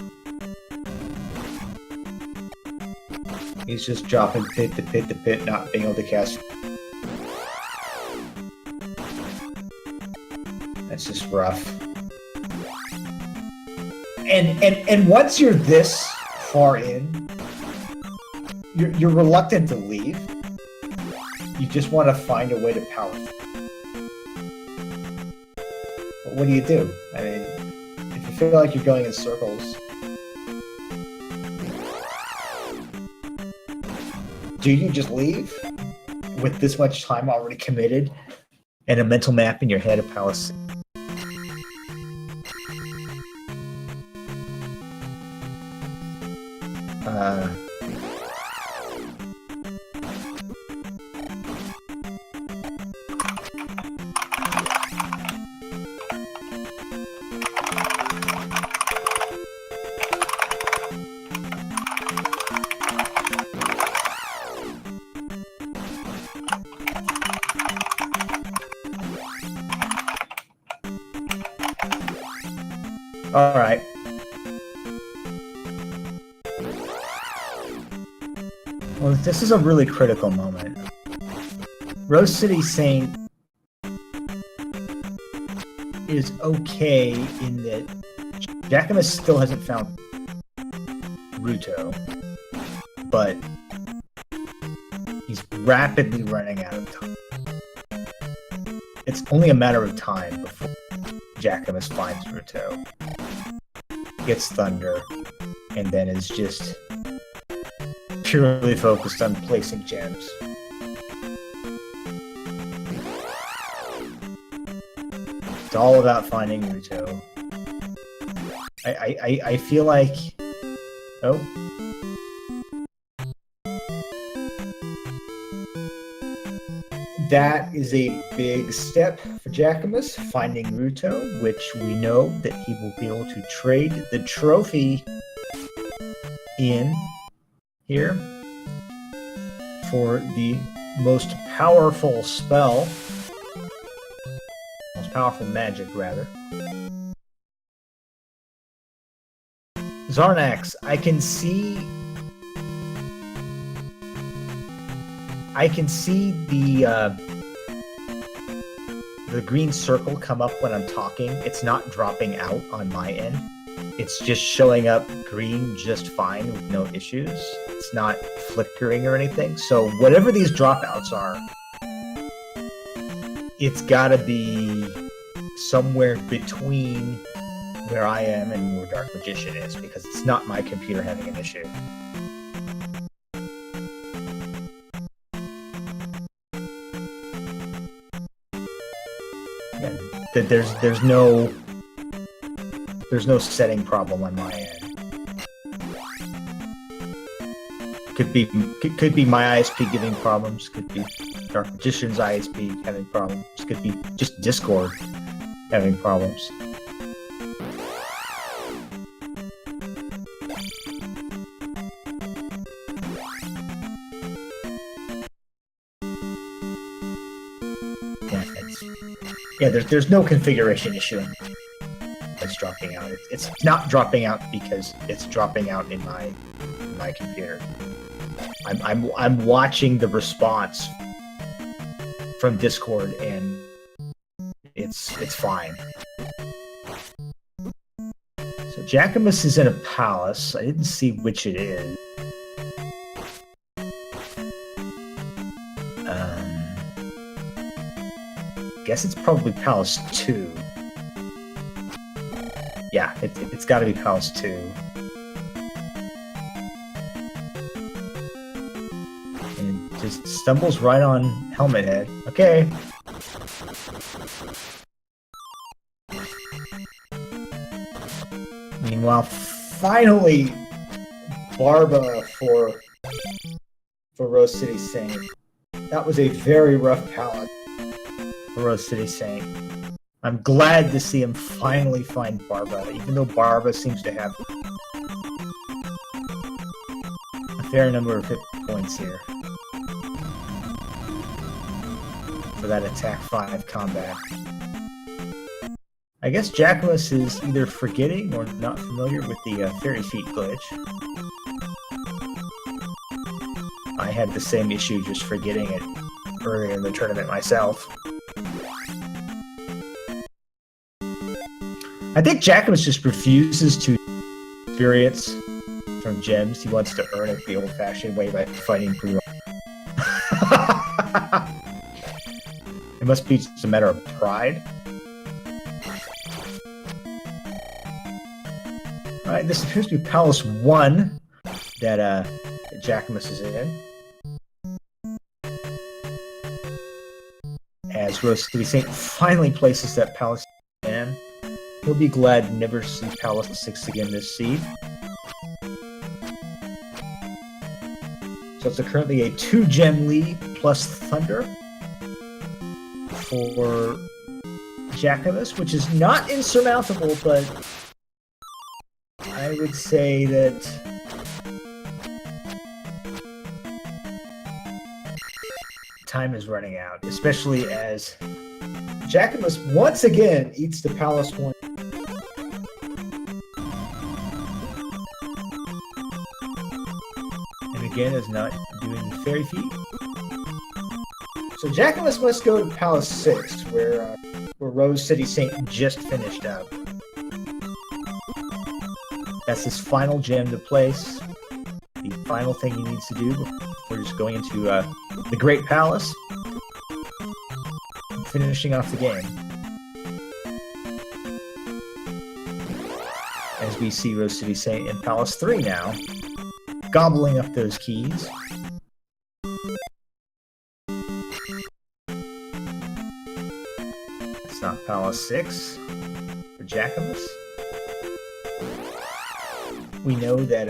He's just dropping pit to pit to pit, not being able to cast. That's just rough. And once you're this far in, you're reluctant to leave. You just want to find a way to power through. But what do you do? I mean, if you feel like you're going in circles, do you just leave with this much time already committed and a mental map in your head of Palace? All right. Well, this is a really critical moment. RoseCitySaint is okay in that Jackimus still hasn't found Ruto, but he's rapidly running out of time. It's only a matter of time before Jackimus finds Ruto, gets Thunder, and then is just purely focused on placing gems. It's all about finding Ruto. I feel like... Oh. that is a big step for Jackimus, finding Ruto, which we know that he will be able to trade the trophy in here for the most powerful spell, most powerful magic, rather. Zarnax, I can see the green circle come up when I'm talking. It's not dropping out on my end. It's just showing up green just fine with no issues. It's not flickering or anything. So whatever these dropouts are, it's gotta be somewhere between where I am and where Dark Magician is, because it's not my computer having an issue. Yeah, there's no setting problem on my end. Could be my ISP giving problems. Could be Dark Magician's ISP having problems. Could be just Discord having problems. Yeah, there's no configuration issue that's dropping out. It's not dropping out because it's dropping out in my computer. I'm watching the response from Discord and it's fine. So Jackimus is in a palace. I didn't see which it is. Guess it's probably Palace 2. Yeah, it's got to be Palace 2. And it just stumbles right on Helmet Head. Okay. Meanwhile, finally, Barba for RoseCitySaint. That was a very rough palette. RoseCitySaint. I'm glad to see him finally find Barba, even though Barba seems to have a fair number of hit points here for that attack 5 combat. I guess Jackimus is either forgetting or not familiar with the Fairy Feet glitch. I had the same issue just forgetting it earlier in the tournament myself. I think Jackimus just refuses to experience from gems. He wants to earn it the old-fashioned way by fighting Brew. It must be just a matter of pride. Alright, this appears to be Palace 1 that Jackimus is in. As RoseCitySaint finally places that Palace in. He'll be glad to never see Palace 6 again this seed. So it's currently a 2-gem lead plus Thunder for Jackimus, which is not insurmountable, but I would say that time is running out, especially as Jackimus once again eats the Palace 1. And again is not doing the Fairy Feet. So Jackimus must go to Palace 6, where RoseCitySaint just finished up. That's his final gem to place. The final thing he needs to do before just going into the Great Palace and finishing off the game. As we see RoseCitySaint in Palace 3 now, gobbling up those keys. It's not Palace 6 for Jackimus. We know that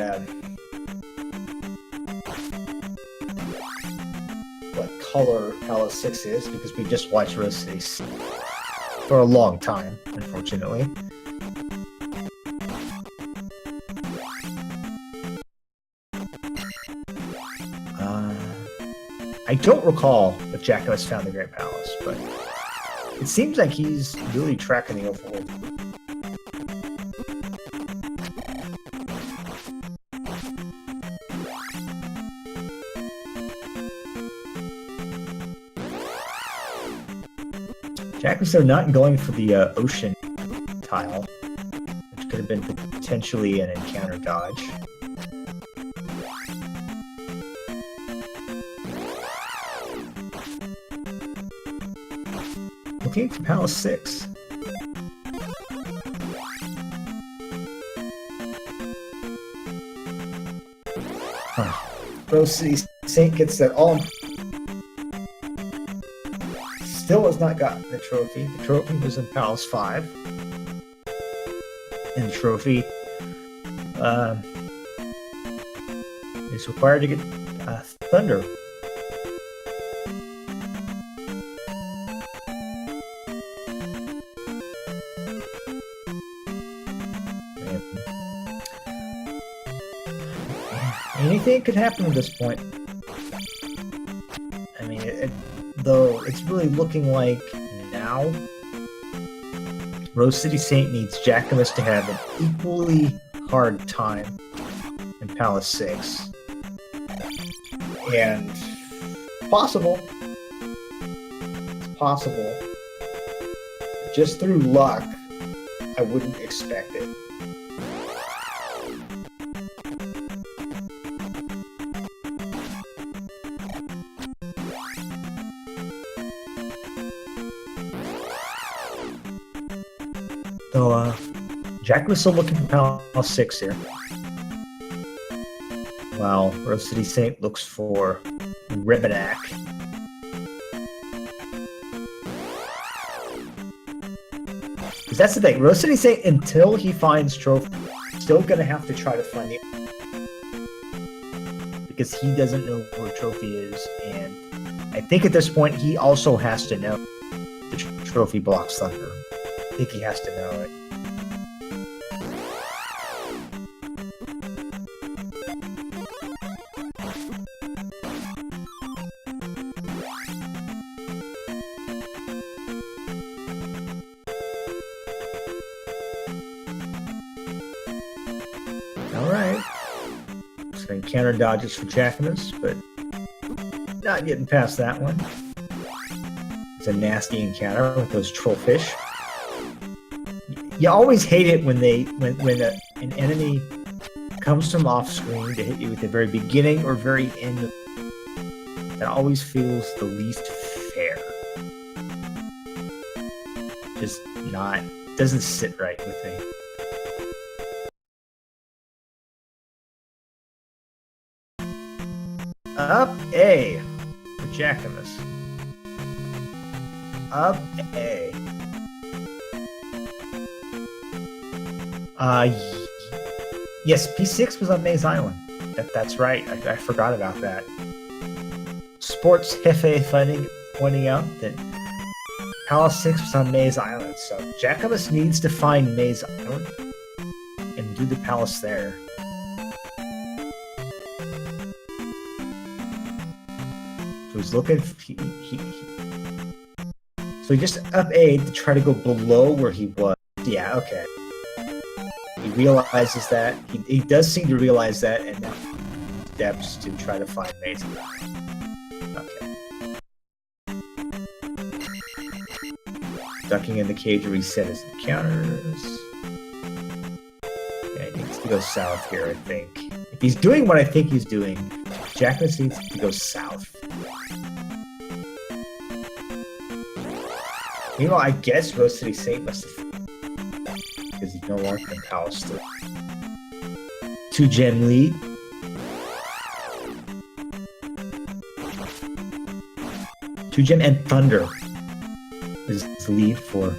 color Palace 6 is because we just watched Rose City for a long time, unfortunately. I don't recall if Jackimus found the Great Palace, but it seems like he's really tracking the overworld. Jackimus, though, not going for the ocean tile, which could have been potentially an encounter dodge. Looking for Palace 6. RoseCitySaint gets that all. Still has not gotten the trophy. The trophy was in Palace 5. And the trophy is required to get Thunder. Anything could happen at this point. I mean, though it's really looking like now RoseCitySaint needs Jackimus to have an equally hard time in Palace 6. And possible. It's possible. Just through luck, I wouldn't expect it. So, Jackimus still looking for Palace 6 here. While RoseCitySaint looks for Ribbonack. Because that's the thing, RoseCitySaint, until he finds Trophy, still gonna have to try to find the. Because he doesn't know where Trophy is, and I think at this point he also has to know the Trophy blocks Thunder. I think he has to know it. Alright. So encounter dodges for Jackimus, but not getting past that one. It's a nasty encounter with those trollfish. You always hate it when an enemy comes from off screen to hit you at the very beginning or very end. That always feels the least fair. Just doesn't sit right with me. Up A for Jackimus. Up A. Yes, P6 was on Maze Island. That's right. I forgot about that. Sports Hefe pointing out that Palace 6 was on Maze Island, so Jackimus needs to find Maze Island and do the palace there. So he's looking. So he just up A to try to go below where he was. Yeah, okay. He realizes that. He does seem to realize that, and now steps to try to find Maze. Okay. Ducking in the cage to reset his encounters. Yeah, he needs to go south here, I think. If he's doing what I think he's doing, Jackimus needs to go south. Meanwhile, I guess RoseCitySaint must have, because he's no longer in Palace 3. 2-gem lead. Two-gem and Thunder is the lead for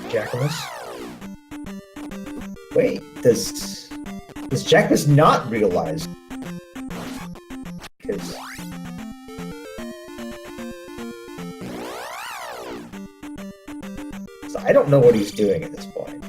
Jackimus. Wait, does Jackimus not realize? Because I don't know what he's doing at this point.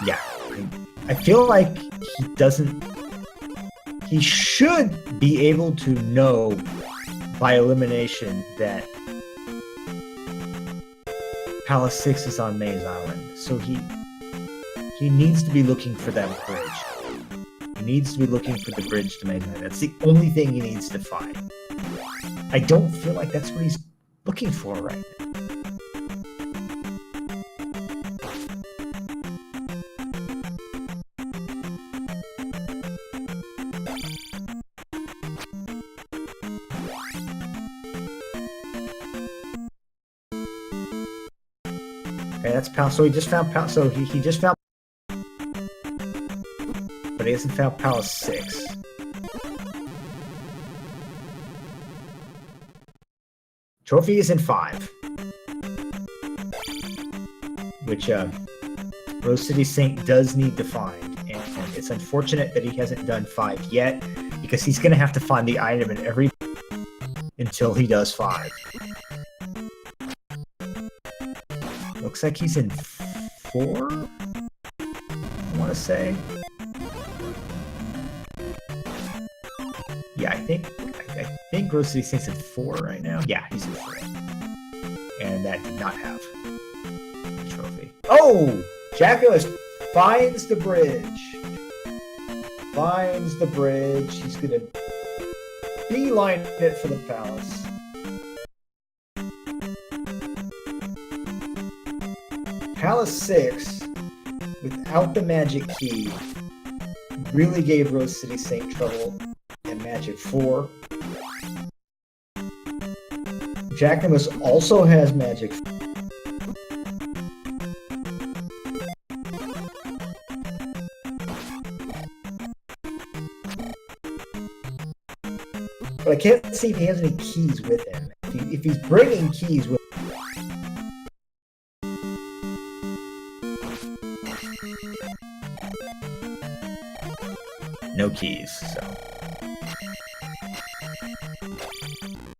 Yeah, I feel like he doesn't... He should be able to know by elimination that Palace 6 is on Maze Island, so he needs to be looking for that bridge. He needs to be looking for the bridge to Maze Island. That's the only thing he needs to find. I don't feel like that's what he's looking for right now. Okay, that's Palace. So he just found Palace. So he just found, but he hasn't found Palace 6. Trophy is in 5, which RoseCitySaint does need to find, and it's unfortunate that he hasn't done 5 yet, because he's going to have to find the item in every until he does 5. Looks like he's in 4, I want to say. Yeah, I think RoseCitySaint's in 4 right now. Yeah, he's in 4. And that did not have the trophy. Oh! Jackimus finds the bridge. Finds the bridge. He's going to beeline it for the palace. Palace 6, without the magic key, really gave RoseCitySaint trouble in Magic 4. Jackimus also has Magic 4. But I can't see if he has any keys with him. If he's bringing keys with him. No keys,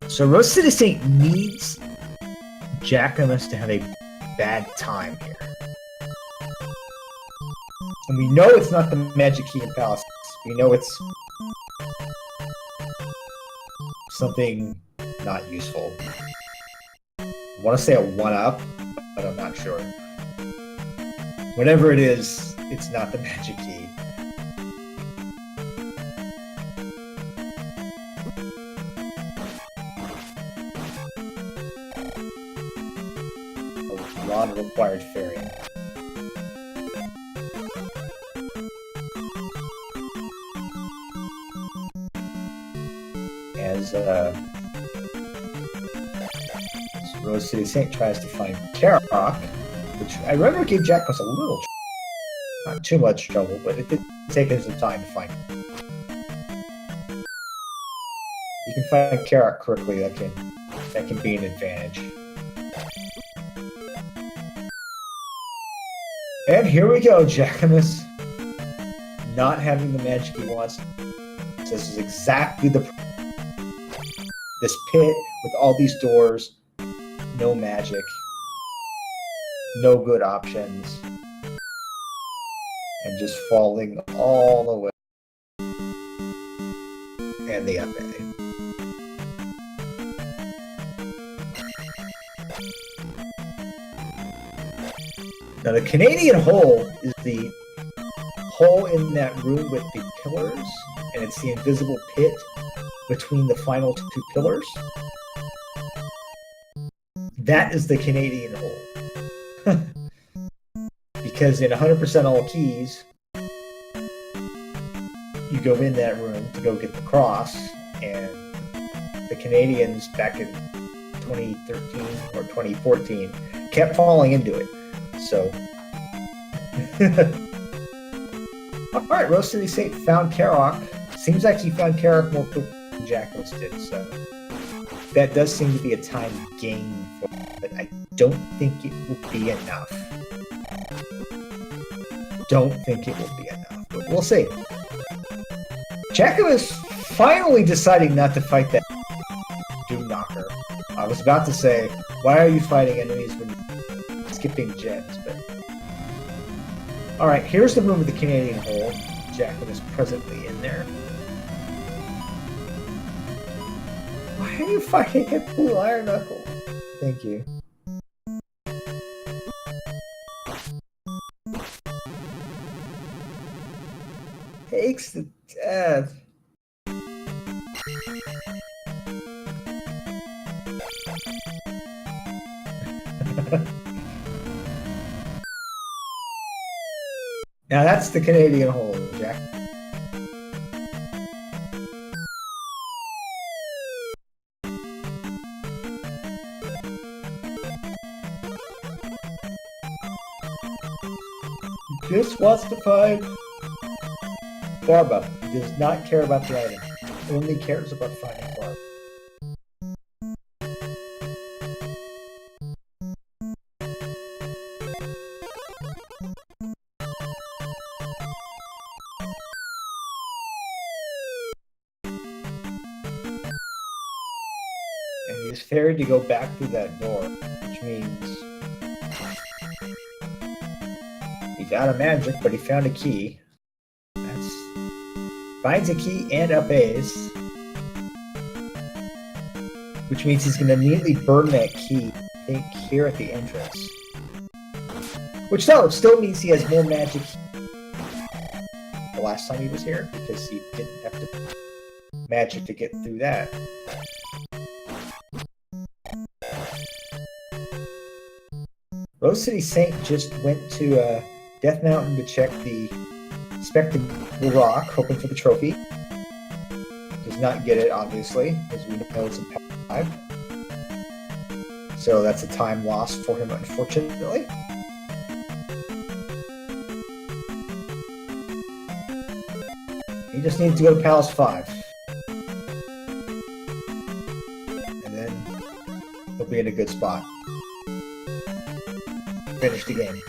so RoseCitySaint needs Jackimus to have a bad time here. And we know it's not the magic key in Palace. We know it's something not useful. I want to say a 1-up, but I'm not sure. Whatever it is, it's not the magic key. A lot of required ferrying. As RoseCitySaint tries to find Karok, which I remember gave Jackimus a little trouble. Not too much trouble, but it did take him some time to find him. You can find Karok quickly, that can be an advantage. And here we go, Jackimus. Not having the magic he wants. This is exactly this pit with all these doors, no magic, no good options, and just falling all the way. And the FA. Now the Canadian hole is the hole in that room with the pillars, and it's the invisible pit between the final 2 pillars. That is the Canadian hole. Because in 100% all keys, you go in that room to go get the cross, and the Canadians back in 2013 or 2014 kept falling into it. So, alright, RoseCitySaint found Karok. Seems like he found Karok more quickly than Jackimus did, so that does seem to be a time gain for him, but I don't think it will be enough. don't think it will be enough, but we'll see. Jackimus finally deciding not to fight that Doom Knocker. I was about to say, why are you fighting enemies when you're skipping gens? But alright, here's the room with the Canadian hole. Jackimus presently in there. Why are you fighting a blue iron knuckle? Thank you. Takes the death. Now that's the Canadian hole, Jack. He just wants to fight Barba. He does not care about the item. He only cares about fighting Barba. And he's ferried to go back through that door, which means he's out of magic, but he found a key. Finds a key and up A's, which means he's going to immediately burn that key, I think, here at the entrance. Which still means he has more magic the last time he was here, because he didn't have to magic to get through that. RoseCitySaint just went to Death Mountain to check the Spectacle Rock, hoping for the trophy. Does not get it, obviously, as we know it's in Path 5. So that's a time loss for him, unfortunately. He just needs to go to Palace 5. And then he'll be in a good spot. Finish the game.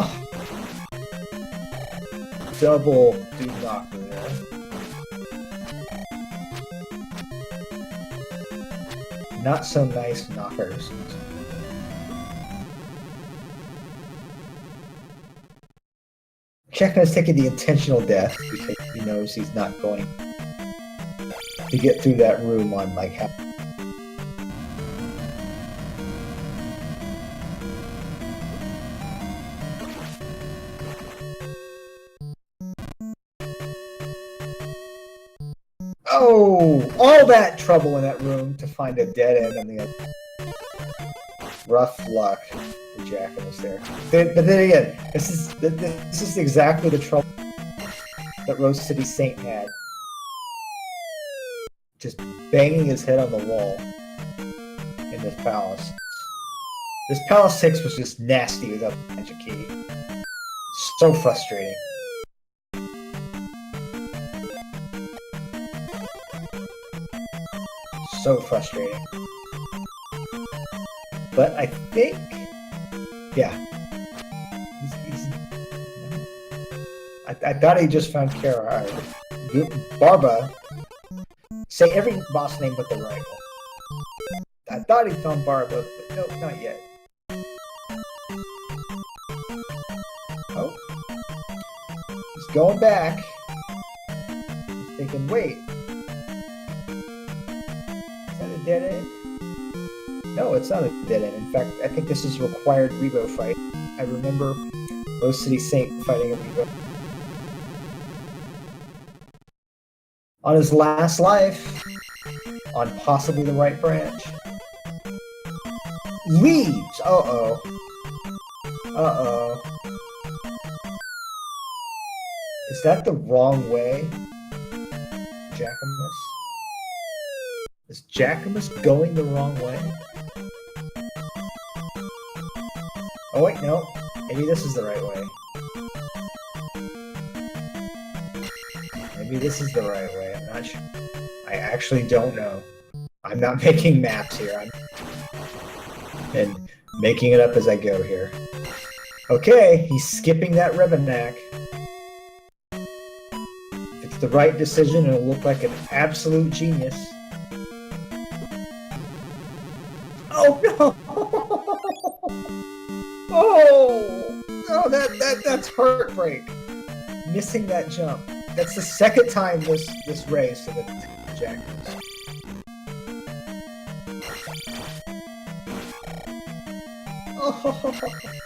Oh. Double Doom Knocker there. Not so nice knockers. Jackimus taking the intentional death because he knows he's not going to get through that room on like half. Oh, all that trouble in that room to find a dead end on the other. Rough luck for Jackimus there. But then again, this is exactly the trouble that RoseCitySaint had. Just banging his head on the wall in this palace. This Palace 6 was just nasty without the magic key. So frustrating. So frustrating. But I think, yeah. I thought he just found Kara. Barba. Say every boss name but the right one. I thought he found Barba, but no, not yet. Oh. He's going back. He's thinking, wait. Is that a dead end? No, it's not a dead end. In fact, I think this is a required Revo fight. I remember RoseCitySaint fighting a Revo. On his last life, on possibly the right branch. Leaves! Uh-oh. Uh-oh. Is that the wrong way? Jackimus? Is Jackimus going the wrong way? Oh wait, no. Maybe this is the right way. Maybe this is the right way. I'm not sure. I actually don't know. I'm not making maps here. And making it up as I go here. Okay, he's skipping that Revenack. If it's the right decision, it'll look like an absolute genius. Oh no! Oh! Oh, that's heartbreak. Missing that jump. That's the second time this race to the Jackimus. Oh,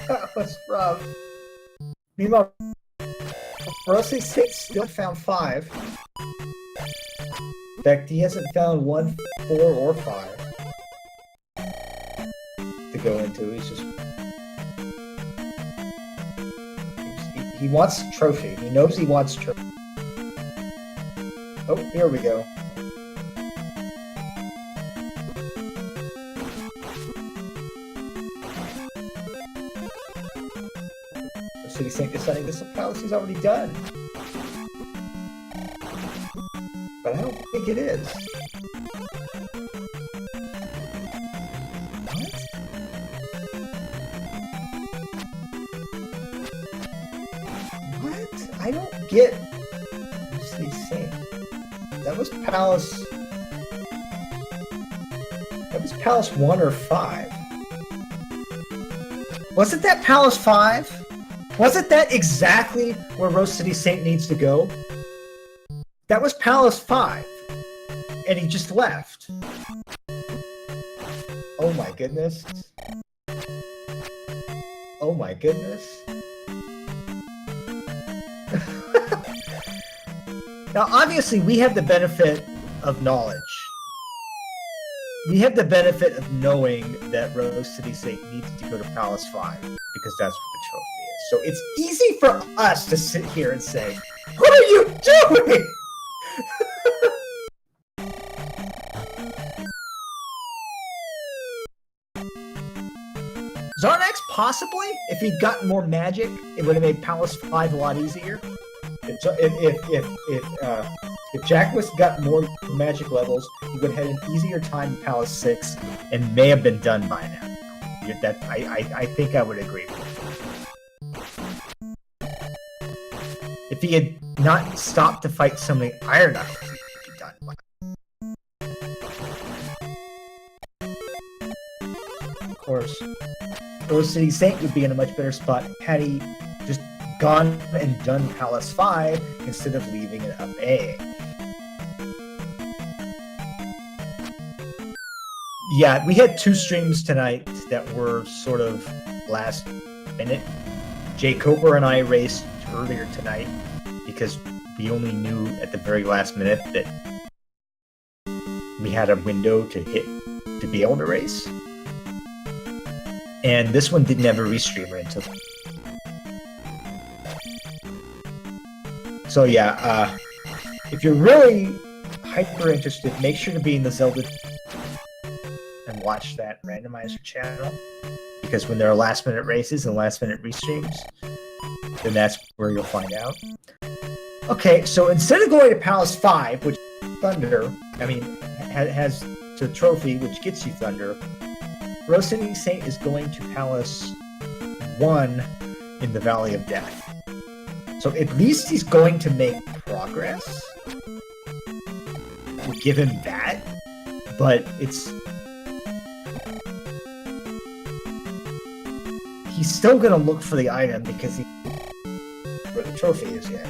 that was rough. Meanwhile, RoseCitySaint still found 5. In fact, he hasn't found 1, 4, or 5 to go into. He's just... He wants trophy. He knows he wants trophy. Oh, here we go. RoseCitySaint deciding this palace is already done. But I don't think it is. What? I don't get RoseCitySaint. That was Palace... That was Palace 1 or 5. Wasn't that Palace 5? Wasn't that exactly where RoseCitySaint needs to go? That was Palace 5. And he just left. Oh my goodness. Oh my goodness. Now, obviously, we have the benefit of knowledge. We have the benefit of knowing that RoseCitySaint needs to go to Palace 5, because that's what the trophy is. So it's easy for us to sit here and say, what are you doing? Zarnax, possibly, if he'd gotten more magic, it would have made Palace 5 a lot easier. If Jackimus got more magic levels, he would have had an easier time in Palace 6 and may have been done by now. I think I would agree with you. If he had not stopped to fight so many Iron Knuckles, he would be done by now. Of course, RoseCitySaint would be in a much better spot had he just gone and done Palace 5 instead of leaving it up A. Yeah, we had 2 streams tonight that were sort of last minute. Jay Coper and I raced earlier tonight because we only knew at the very last minute that we had a window to hit to be able to race. And this one didn't have a restreamer until... So yeah, if you're really hyper interested, make sure to be in the Zelda and watch that randomizer channel, because when there are last minute races and last minute restreams, then that's where you'll find out. Okay, so instead of going to Palace 5, which Thunder, has the trophy which gets you Thunder, RoseCitySaint is going to Palace 1 in the Valley of Death. So at least he's going to make progress. We'll give him that, but he's still going to look for the item because where the trophy is yet.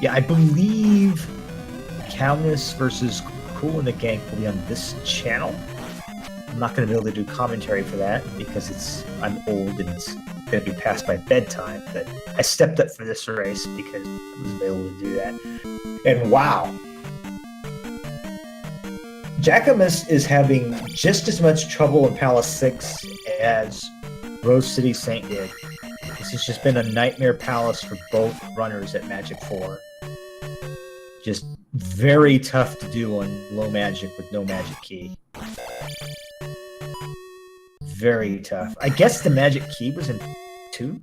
Yeah, I believe Jackimus versus Cool in the Gang will be on this channel. I'm not going to be able to do commentary for that because I'm old and it's going to be past my bedtime, but I stepped up for this race because I was able to do that. And wow! Jackimus is having just as much trouble in Palace 6 as RoseCitySaint did. This has just been a nightmare palace for both runners at Magic 4. Just very tough to do on low magic with no magic key. Very tough. I guess the magic key was in 2?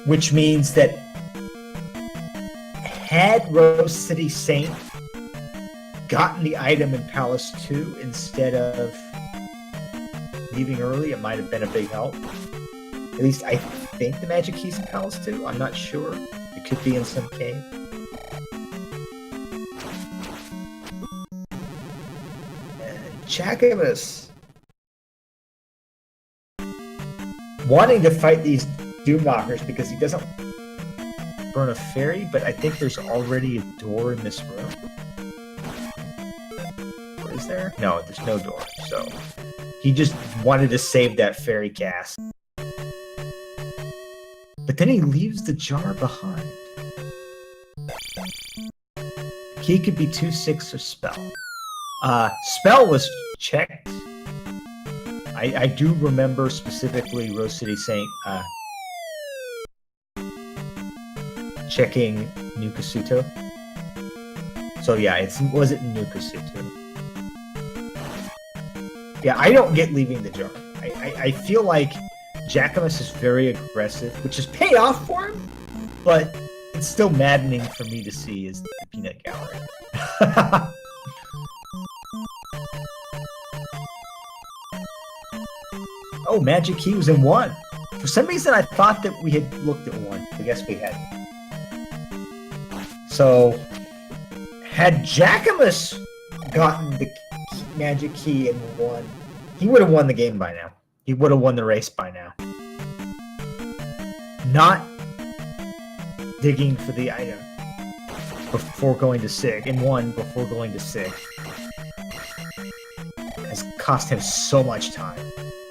which means that had RoseCitySaint gotten the item in Palace 2 instead of leaving early, it might have been a big help. At least I think the magic key's in Palace 2. I'm not sure. It could be in some cave. Jackimus wanting to fight these Doom Knockers because he doesn't burn a fairy, but I think there's already a door in this room. Or is there? No, there's no door. So he just wanted to save that fairy cast. But then he leaves the jar behind. Key could be 2/6 or spell. Spell was checked. I do remember specifically RoseCitySaint checking Nukasuto. So yeah, it wasn't Nukasuto. Yeah, I don't get leaving the jar. I feel like Jackimus is very aggressive, which is paid off for him, but it's still maddening for me to see is the peanut gallery. Oh, magic key was in 1. For some reason, I thought that we had looked at 1. I guess we hadn't. So, had Jackimus gotten the magic key in 1, he would have won the game by now. He would have won the race by now. Not digging for the item before going to 6, in 1 before going to 6, has cost him so much time.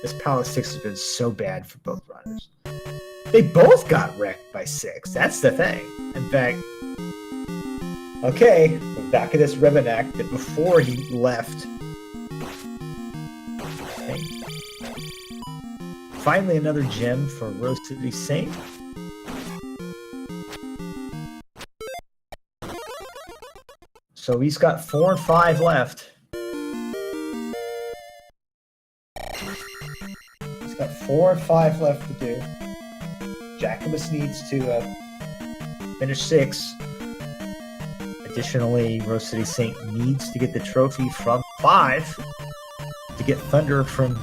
This Palace 6 has been so bad for both runners. They both got wrecked by 6. That's the thing. In fact, okay, we're back at this Revenak that before he left. Okay. Finally, another gem for RoseCitySaint. So he's got 4 and 5 left. He's got 4 and 5 left to do. Jackimus needs to finish 6. Additionally, RoseCitySaint needs to get the trophy from 5 to get Thunder from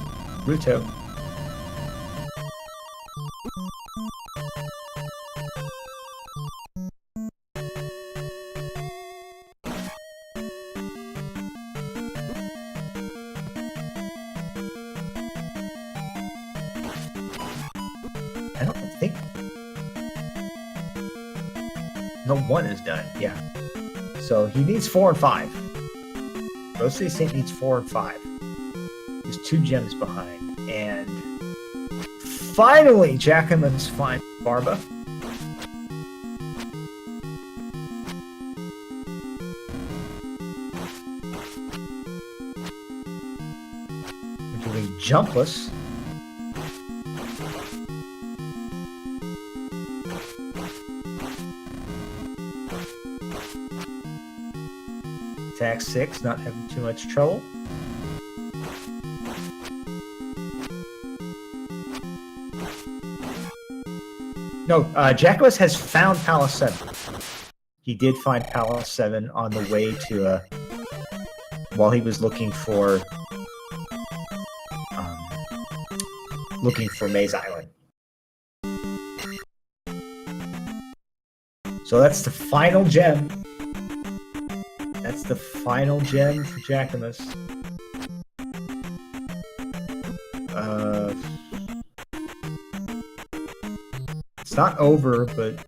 Ruto. I don't think... No, 1 is done, yeah. So he needs 4 and 5. RoseCitySaint needs 4 and 5. He's 2 gems behind. And finally, Jackimus finds Barba. We're doing jumpless. Attack 6, not having too much trouble. No, Jackimus has found Palace 7. He did find Palace 7 on the way to, while he was looking for Maze Island. So that's the final gem. That's the final gem for Jackimus. It's not over, but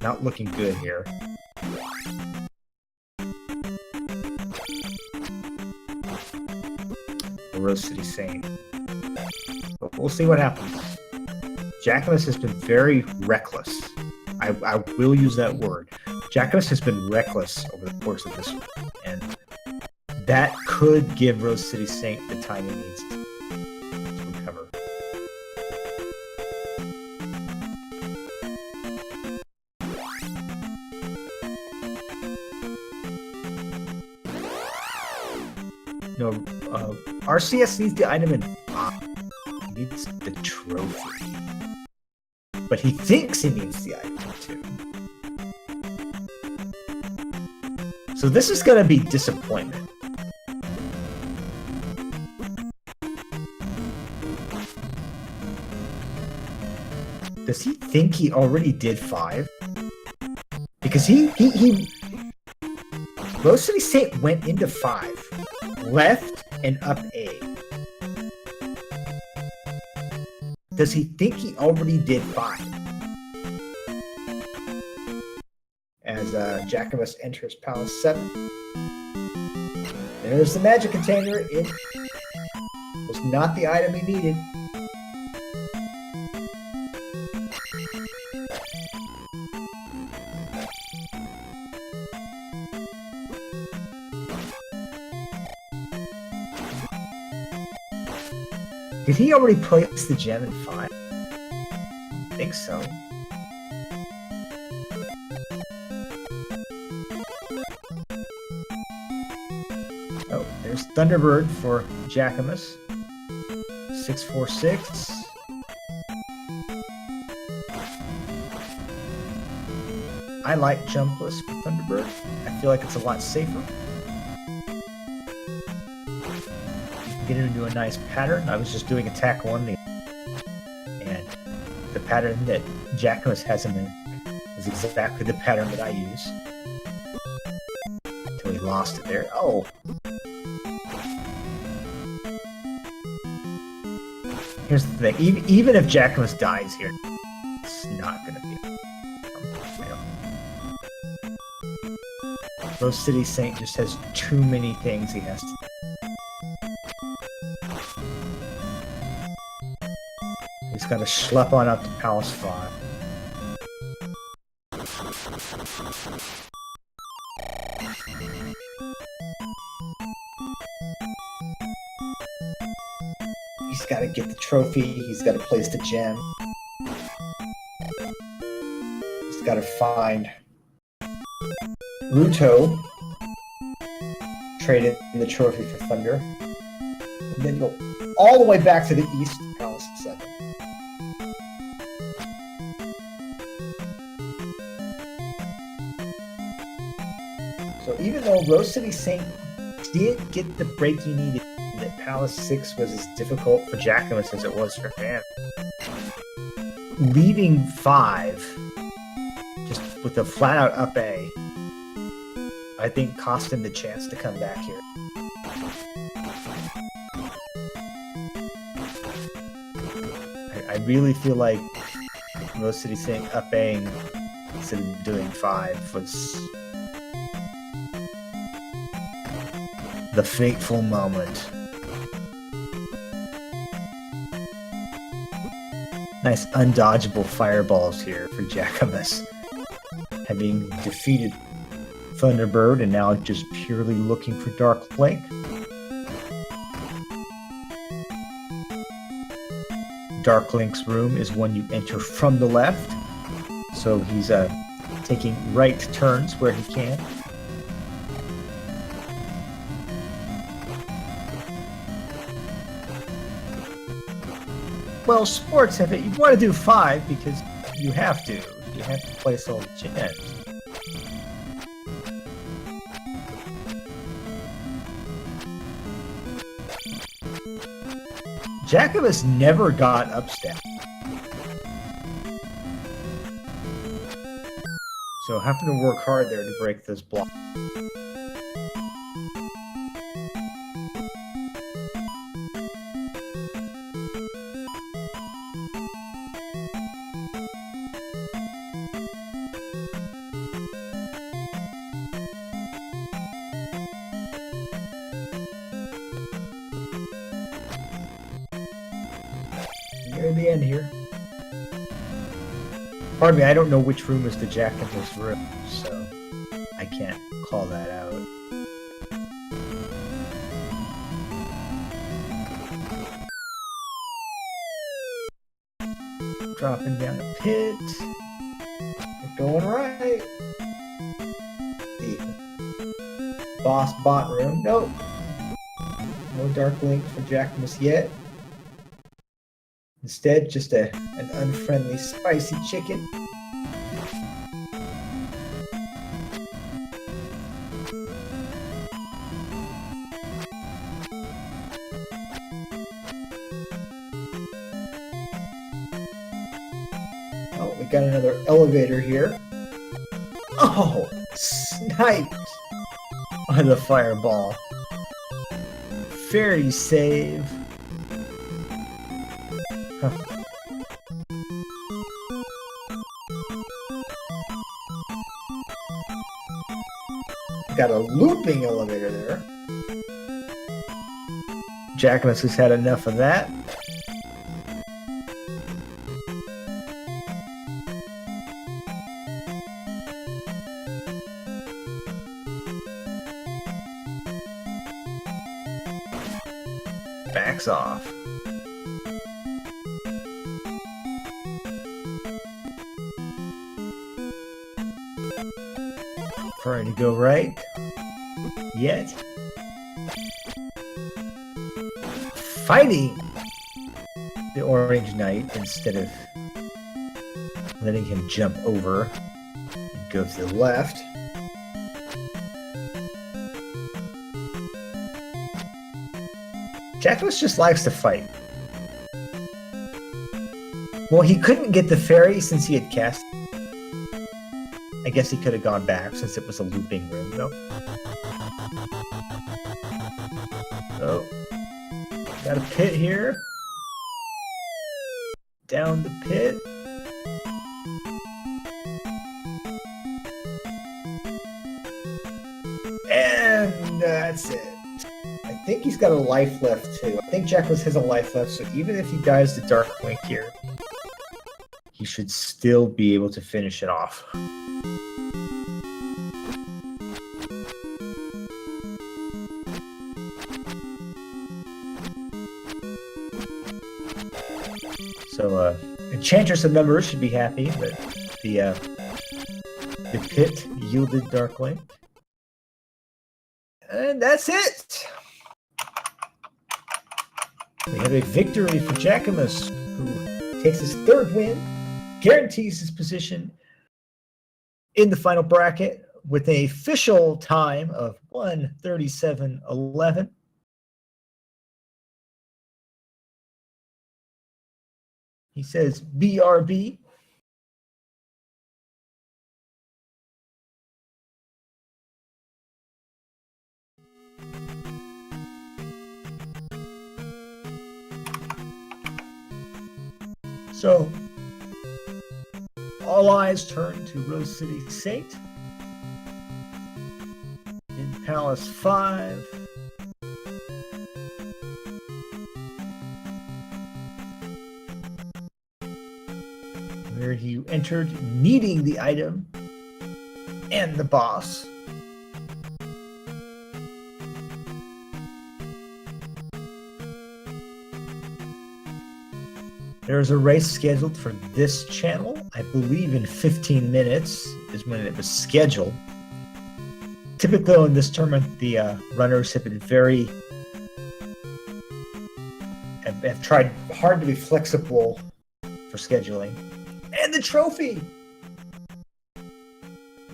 not looking good here. RoseCitySaint. But we'll see what happens. Jackimus has been very reckless. I will use that word. Jackimus has been reckless over the course of this one, and that could give RoseCitySaint the time he needs to recover. No, RCS needs the item in 5. He needs the trophy. but he thinks he needs the item too. So this is going to be disappointment. Does he think he already did 5? Because RoseCitySaint went into 5, left and up A. Does he think he already did 5? As Jackimus enters Palace 7. There's the magic container. It was not the item he needed. Did he already place the gem in 5? I think so. Oh, there's Thunderbird for Jackimus. 646. I like jumpless for Thunderbird. I feel like it's a lot safer. Get into a nice pattern. I was just doing attack 1, and the pattern that Jackimus has him in is exactly the pattern that I use. Until he lost it there. Oh! Here's the thing. Even if Jackimus dies here, it's not going to be RoseCitySaint just has too many things he has to do. He's got to schlep on up to Palace 5. He's got to get the trophy. He's got to place the gem. He's got to find Ruto, trade in the trophy for Thunder, and then go all the way back to the east to Palace 7. So even though RoseCitySaint did get the break he needed, that Palace 6 was as difficult for Jackimus as it was for him, leaving 5 just with a flat-out up A, I think cost him the chance to come back here. I really feel like RoseCitySaint up Aing instead of doing 5 was the fateful moment. Nice undodgeable fireballs here for Jackimus, having defeated Thunderbird and now just purely looking for Dark Link. Dark Link's room is one you enter from the left, so he's taking right turns where he can. Well, sports have it. You want to do 5 because you have to. You have to place all the gems. Jackimus never got upstep. So having to work hard there to break this block. Near the end here. Pardon me, I don't know which room is the Jackimus room, so I can't call that out. Dropping down a pit. We're going right. The boss bot room. Nope. No Dark Link for Jackimus yet. Instead, just an unfriendly spicy chicken. Oh, we got another elevator here. Oh, sniped on the fireball. Fairy save. Huh. Got a looping elevator there. Jackimus has had enough of that. Backs off. Trying to go right. Yet. Fighting the Orange Knight instead of letting him jump over and go to the left. Jackimus just likes to fight. Well, he couldn't get the fairy since he had cast. I guess he could have gone back since it was a looping room, though. Oh. Got a pit here. Down the pit. And that's it. I think he's got a life left too. I think Jackimus has a life left, so even if he dies to Dark Link here, he should still be able to finish it off. So, Enchantress of Numbers should be happy that the pit yielded Dark Link. And that's it! We have a victory for Jackimus, who takes his third win, guarantees his position in the final bracket with an official time of 1:37.11. He says BRB. So, all eyes turn to RoseCitySaint in Palace 5. Where he entered needing the item and the boss. There is a race scheduled for this channel. I believe in 15 minutes is when it was scheduled. Typically in this tournament, the runners have been have tried hard to be flexible for scheduling. And the trophy!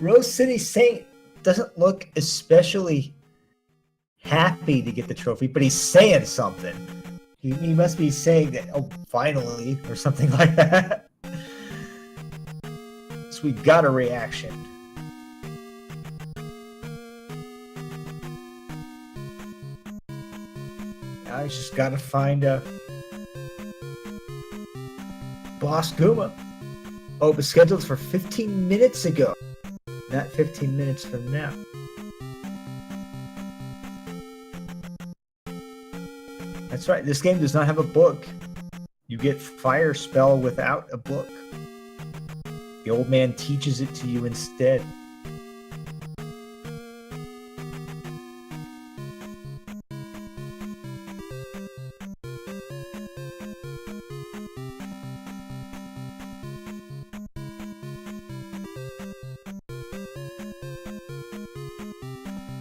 RoseCitySaint doesn't look especially happy to get the trophy, but he's saying something. He must be saying that, oh, finally, or something like that. So we got a reaction. Now he's just got to find a Boss Guma. Oh, it was scheduled for 15 minutes ago, not 15 minutes from now. That's right, this game does not have a book. You get Fire Spell without a book. The old man teaches it to you instead.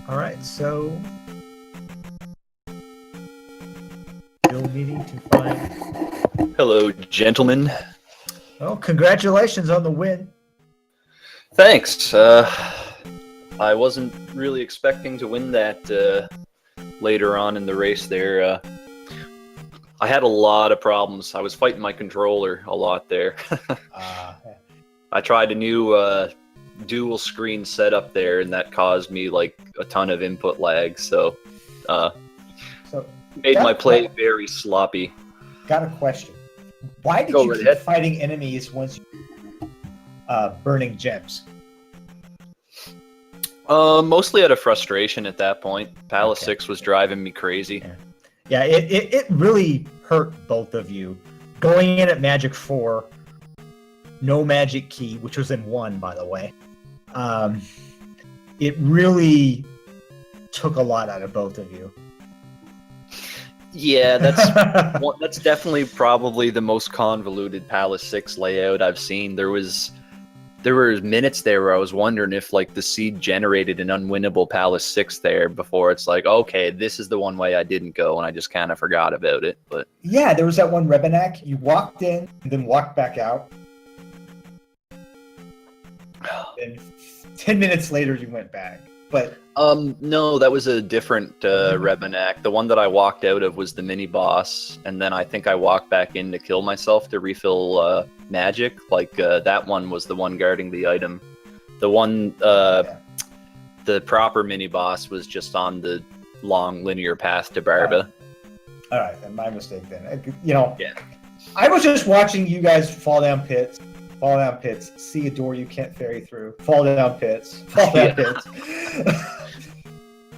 Alright, so still needing to find... Hello. Hello, gentlemen. Well, congratulations on the win. Thanks. I wasn't really expecting to win that later on in the race there. I had a lot of problems. I was fighting my controller a lot there. I tried a new dual screen setup there, and that caused me like a ton of input lag. So made my play very sloppy. Got a question. Why did you keep fighting enemies once you burning gems? Mostly out of frustration at that point. Palace 6 was driving me crazy. Yeah, it really hurt both of you. Going in at Magic 4, no Magic Key, which was in 1, by the way. It really took a lot out of both of you. Yeah, that's definitely probably the most convoluted Palace 6 layout I've seen. There were minutes there where I was wondering if like the seed generated an unwinnable Palace 6 there before it's like, okay, this is the one way I didn't go, and I just kind of forgot about it. But yeah, there was that one Rebenak. You walked in and then walked back out. And 10 minutes later, you went back. But no, that was a different Rebenak. The one that I walked out of was the mini boss, and then I think I walked back in to kill myself to refill magic. Like that one was the one guarding the item. The one, the proper mini boss was just on the long linear path to Barba. All right, then my mistake then. I was just watching you guys fall down pits, see a door you can't ferry through, fall down pits.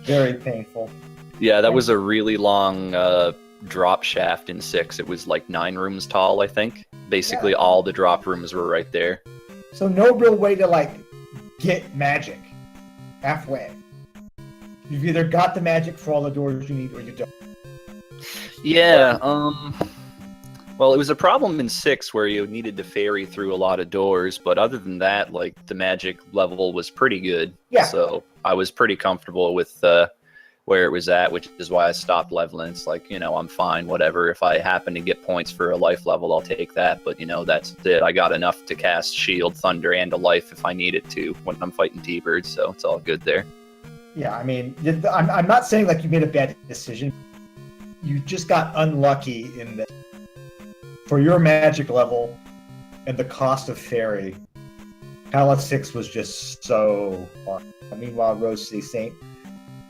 Very painful. Yeah, that was a really long drop shaft in 6. It was like 9 rooms tall, I think. Basically, all the drop rooms were right there. So no real way to like get magic halfway. You've either got the magic for all the doors you need, or you don't. Yeah. Well, it was a problem in 6 where you needed to ferry through a lot of doors, but other than that, like the magic level was pretty good. Yeah. So I was pretty comfortable with where it was at, which is why I stopped leveling. It's like, I'm fine, whatever. If I happen to get points for a life level, I'll take that. But, that's it. I got enough to cast Shield, Thunder, and a life if I needed to when I'm fighting T-Birds, so it's all good there. Yeah, I mean, I'm not saying like you made a bad decision. You just got unlucky in that. For your magic level and the cost of ferry, Palace 6 was just so hard. Meanwhile, RoseCitySaint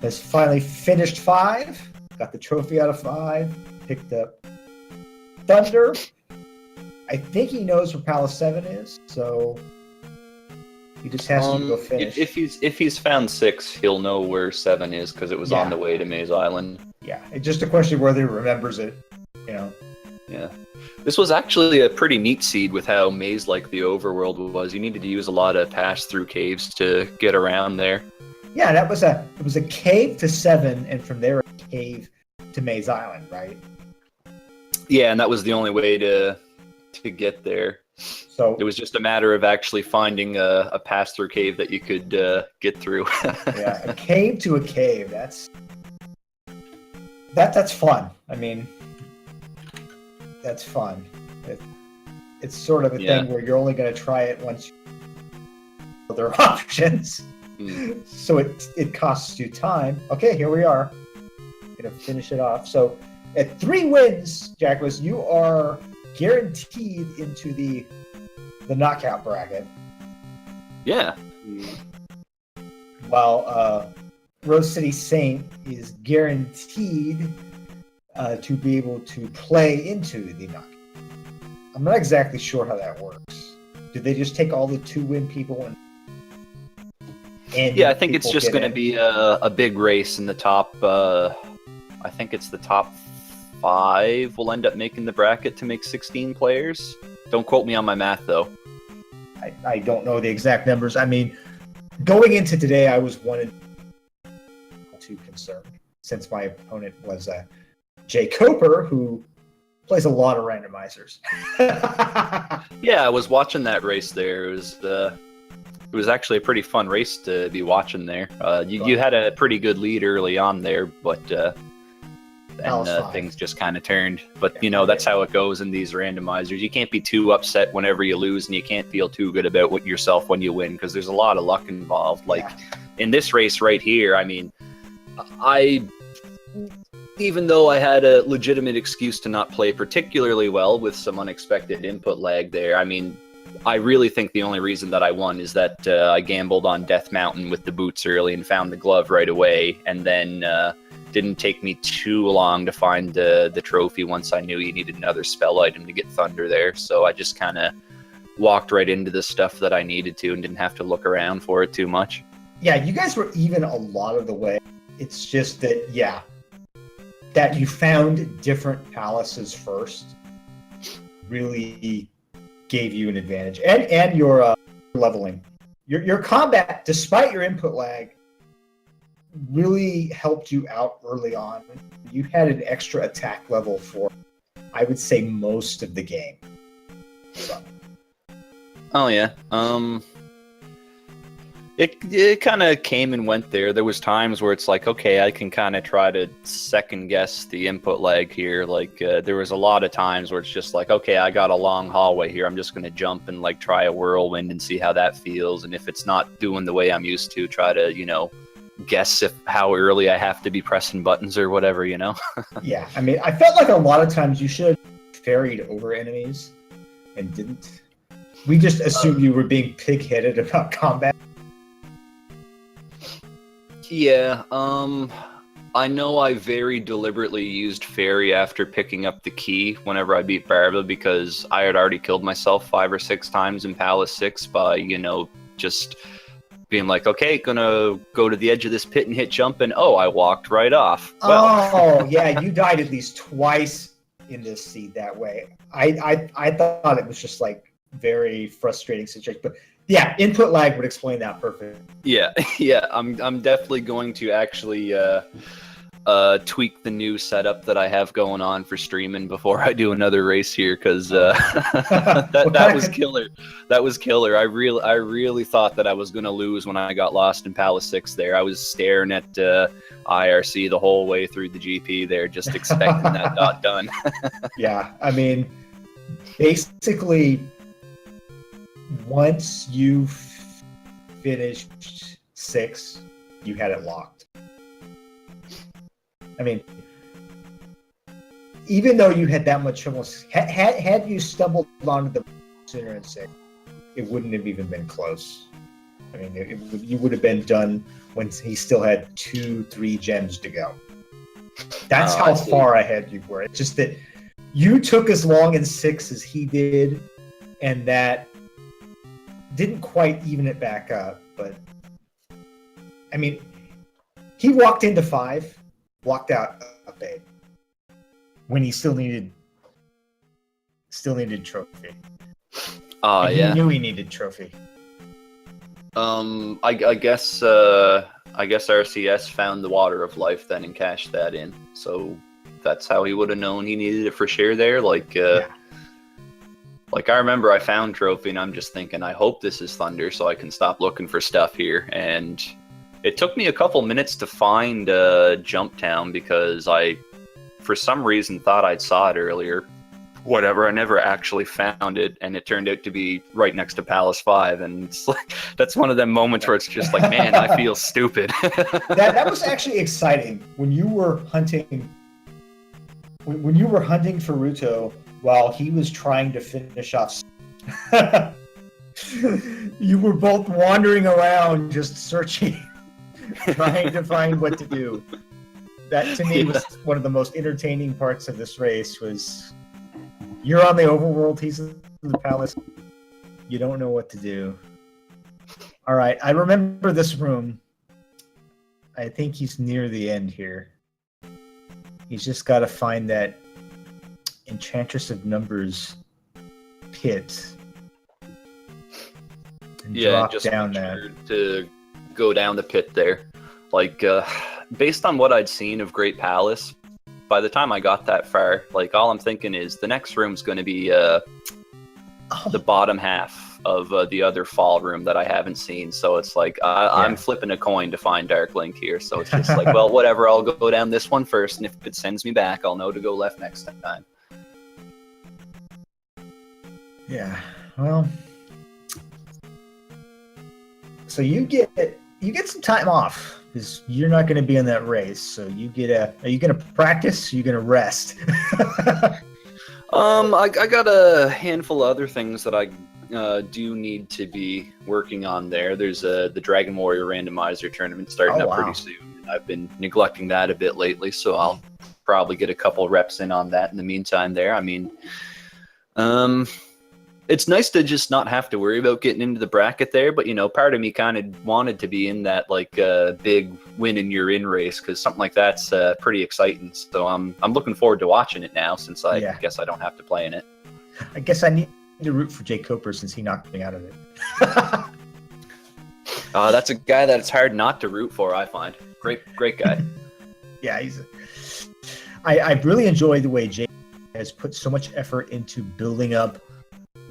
has finally finished 5, got the trophy out of 5, picked up Thunder. I think he knows where Palace 7 is, so he just has to go finish. If he's found 6, he'll know where 7 is because it was on the way to Maze Island. Yeah, it's just a question of whether he remembers it, Yeah. This was actually a pretty neat seed with how maze-like the overworld was. You needed to use a lot of pass-through caves to get around there. Yeah, it was a cave to 7, and from there a cave to Maze Island, right? Yeah, and that was the only way to get there. So it was just a matter of actually finding a pass-through cave that you could get through. Yeah, a cave to a cave. That's fun. I mean, that's fun. It's sort of a thing where you're only going to try it once you know there are options. So it costs you time. Okay, here we are. Going to finish it off. So at 3 wins, Jackimus, you are guaranteed into the knockout bracket. Yeah. While RoseCitySaint is guaranteed to be able to play into the knockout. I'm not exactly sure how that works. Do they just take all the 2-win people and I think it's just going to be a big race in the top. I think it's the top 5 will end up making the bracket to make 16 players. Don't quote me on my math, though. I don't know the exact numbers. I mean, going into today, I was 1-2 concerned since my opponent was Jay Coper, who plays a lot of randomizers. Yeah, I was watching that race there. It was actually a pretty fun race to be watching there. You had a pretty good lead early on there, but and Palace 5. things just kind of turned. But that's how it goes in these randomizers. You can't be too upset whenever you lose, and you can't feel too good about yourself when you win, because there's a lot of luck involved. Like in this race right here, I mean, even though I had a legitimate excuse to not play particularly well with some unexpected input lag there, I mean, I really think the only reason that I won is that I gambled on Death Mountain with the boots early and found the glove right away, and then didn't take me too long to find the trophy once I knew you needed another spell item to get Thunder there. So I just kind of walked right into the stuff that I needed to and didn't have to look around for it too much. Yeah, you guys were even a lot of the way. It's just that, that you found different palaces first really gave you an advantage. And your leveling. Your combat, despite your input lag, really helped you out early on. You had an extra attack level for, I would say, most of the game. So. Oh yeah. It kind of came and went there. There was times where it's like, okay, I can kind of try to second guess the input lag here. Like there was a lot of times where it's just like, okay, I got a long hallway here. I'm just going to jump and like try a whirlwind and see how that feels. And if it's not doing the way I'm used to, try to, guess how early I have to be pressing buttons or whatever, Yeah, I mean, I felt like a lot of times you should have ferried over enemies and didn't. We just assumed you were being pig-headed about combat. Yeah, I know I very deliberately used Fairy after picking up the key whenever I beat Barba, because I had already killed myself 5 or 6 times in Palace 6 by, just being like, okay, gonna go to the edge of this pit and hit jump, and I walked right off. Well. Oh, yeah, you died at least twice in this seed that way. I thought it was just like very frustrating situation, but yeah, input lag would explain that perfectly. Yeah, I'm definitely going to actually tweak the new setup that I have going on for streaming before I do another race here, because that was killer. That was killer. I really thought that I was going to lose when I got lost in Palace 6 there. I was staring at IRC the whole way through the GP there, just expecting that dot done. Yeah, I mean, basically, once you finished 6, you had it locked. I mean, even though you had that much trouble, had you stumbled onto the sooner in 6, it wouldn't have even been close. I mean, you would have been done when he still had 2-3 gems to go. That's how far ahead you were. It's just that you took as long in 6 as he did, and that didn't quite even it back up. But I mean, he walked into 5. Walked out a bit when he still needed trophy. Yeah. He knew he needed trophy. I guess RCS found the Water of Life then and cashed that in. So that's how he would have known he needed it for sure there. Like I remember I found trophy and I'm just thinking, I hope this is Thunder so I can stop looking for stuff here. And it took me a couple minutes to find Jump Town because I, for some reason, thought I'd saw it earlier. Whatever, I never actually found it, and it turned out to be right next to Palace 5, and it's like, that's one of them moments where it's just like, man, I feel stupid. that was actually exciting when you were hunting. When you were hunting for Ruto while he was trying to finish off. You were both wandering around, just searching. Trying to find what to do. That to me was one of the most entertaining parts of this race. Was you're on the overworld, he's in the palace. You don't know what to do. All right, I remember this room. I think he's near the end here. He's just got to find that Enchantress of Numbers pit. And drop just down make that. sure to go down the pit there. Like, based on what I'd seen of Great Palace, by the time I got that far, like, all I'm thinking is the next room's going to be the bottom half of the other fall room that I haven't seen. So it's like I'm flipping a coin to find Dark Link here. So it's just like, well, whatever. I'll go down this one first, and if it sends me back, I'll know to go left next time. Yeah. Well, so you get some time off because you're not going to be in that race. So you get are you going to practice? Or are you going to rest? I got a handful of other things that I do need to be working on there. There's the Dragon Warrior randomizer tournament starting up pretty soon. I've been neglecting that a bit lately, so I'll probably get a couple reps in on that in the meantime there. I mean, it's nice to just not have to worry about getting into the bracket there, but, you know, part of me kind of wanted to be in that, like, big win and you're in race, because something like that's pretty exciting. So I'm looking forward to watching it now, since I guess I don't have to play in it. I guess I need to root for Jay Coper since he knocked me out of it. That's a guy that it's hard not to root for, I find. Great guy. Yeah, I really enjoy the way Jay has put so much effort into building up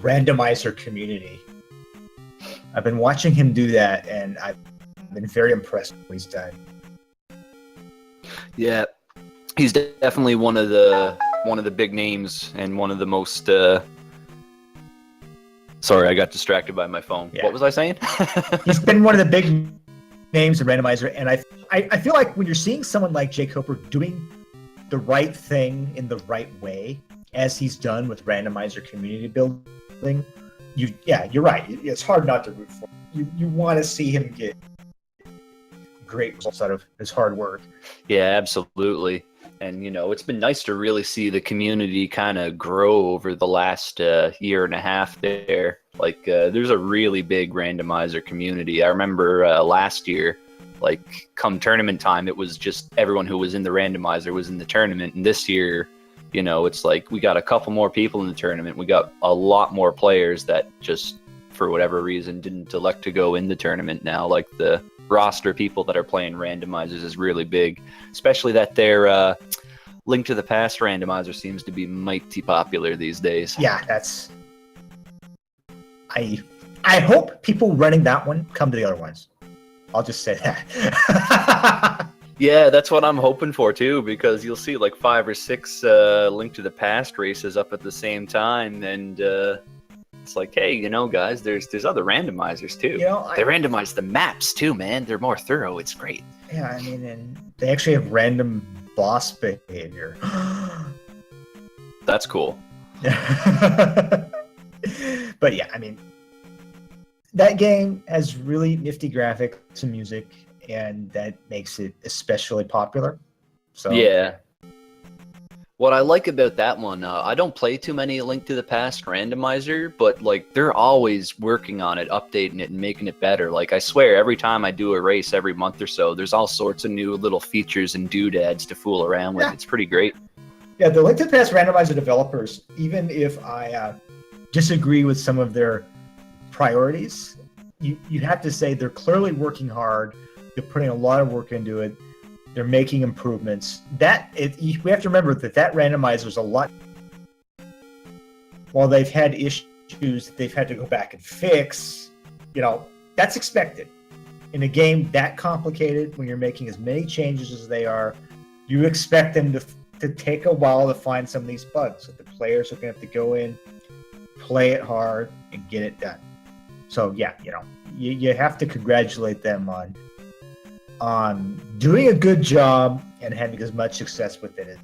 randomizer community. I've been watching him do that, and I've been very impressed with what he's done. Yeah, he's definitely one of the big names and one of the most. Sorry, I got distracted by my phone. Yeah. What was I saying? He's been one of the big names in randomizer, and I feel like when you're seeing someone like Jay Coper doing the right thing in the right way, as he's done with randomizer community building, you're right. It's hard not to root for him. You want to see him get great results out of his hard work. Yeah, absolutely. And, you know, it's been nice to really see the community kind of grow over the last year and a half there. Like, there's a really big randomizer community. I remember last year, like, come tournament time, it was just everyone who was in the randomizer was in the tournament. And this year, you know, it's like we got a couple more people in the tournament. We got a lot more players that just, for whatever reason, didn't elect to go in the tournament now. Like, the roster people that are playing randomizers is really big, especially that their Link to the Past randomizer seems to be mighty popular these days. Yeah, that's... I hope people running that one come to the other ones. I'll just say that. Yeah, that's what I'm hoping for too, because you'll see like 5 or 6 Link to the Past races up at the same time, and it's like, hey, you know, guys, there's other randomizers too. You know, they randomize the maps too, man. They're more thorough. It's great. Yeah, I mean, and they actually have random boss behavior. That's cool. But yeah, I mean, that game has really nifty graphics and music, and that makes it especially popular. So yeah. What I like about that one, I don't play too many Link to the Past randomizer, but like they're always working on it, updating it, and making it better. Like I swear, every time I do a race every month or so, there's all sorts of new little features and doodads to fool around with. Yeah. It's pretty great. Yeah, the Link to the Past randomizer developers, even if I disagree with some of their priorities, you have to say they're clearly working hard. They're putting a lot of work into it. They're making improvements. We have to remember that randomizer is a lot. While they've had issues that they've had to go back and fix, you know, that's expected. In a game that complicated, when you're making as many changes as they are, you expect them to take a while to find some of these bugs. So the players are going to have to go in, play it hard, and get it done. So yeah, you know, you have to congratulate them on doing a good job and having as much success with it.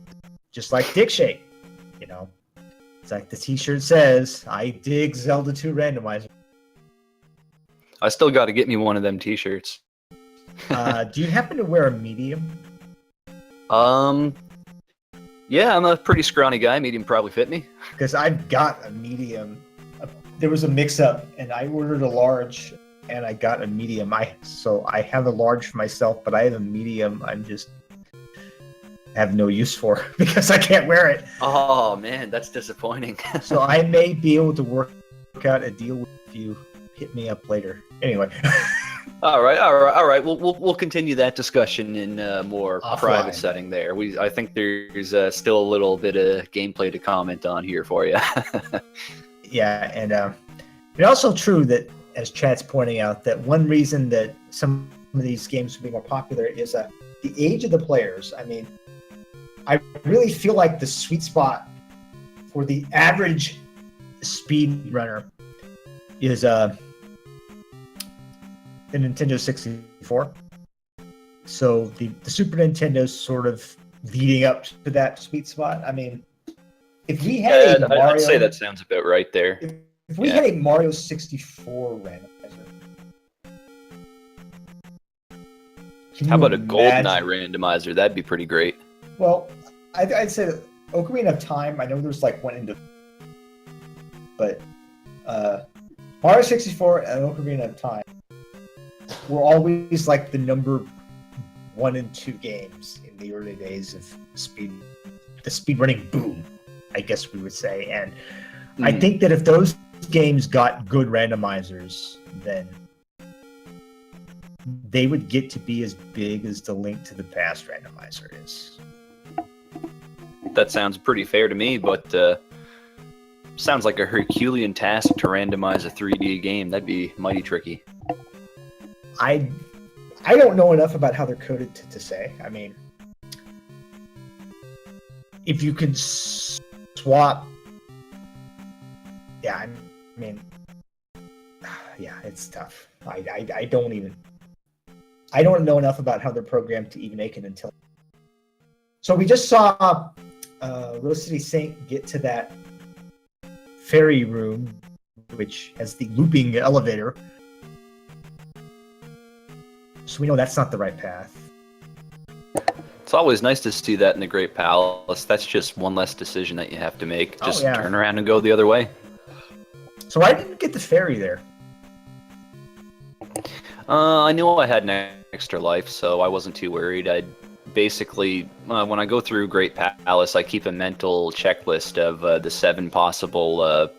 Just like Dick Shake, you know. It's like the t-shirt says, I dig Zelda 2 randomizer. I still got to get me one of them t-shirts. Do you happen to wear a medium? Yeah, I'm a pretty scrawny guy. Medium probably fit me. Because I've got a medium. There was a mix-up, and I ordered a large, and I got a medium. So I have a large for myself, but I have a medium. Have no use for because I can't wear it. Oh man, that's disappointing. So I may be able to work out a deal with you. Hit me up later. Anyway. All right. We'll continue that discussion in a more private setting there. I think there's still a little bit of gameplay to comment on here for you. Yeah, and it's also true that, as chat's pointing out, that one reason that some of these games will be more popular is the age of the players. I mean, I really feel like the sweet spot for the average speed runner is the Nintendo 64. So the Super Nintendo's sort of leading up to that sweet spot. I mean, if we had a Mario, I'd say that sounds about right there. If we had a Mario 64 randomizer, how about a GoldenEye randomizer? That'd be pretty great. Well, I'd say that Ocarina of Time. I know there's like one into, but Mario 64 and Ocarina of Time were always like the number 1 and 2 games in the early days of the speedrunning boom, I guess we would say. And I think that if those games got good randomizers, then they would get to be as big as the Link to the Past randomizer is. That sounds pretty fair to me, but sounds like a Herculean task to randomize a 3D game. That'd be mighty tricky. I don't know enough about how they're coded to say. I mean, if you could swap, yeah, I mean, yeah, it's tough. I don't know enough about how they're programmed to even make it until. So we just saw RoseCitySaint get to that ferry room, which has the looping elevator. So we know that's not the right path. It's always nice to see that in the Great Palace. That's just one less decision that you have to make. Just turn around and go the other way. So I didn't get the ferry there. I knew I had an extra life, so I wasn't too worried. I basically, when I go through Great Palace, I keep a mental checklist of the 7 possible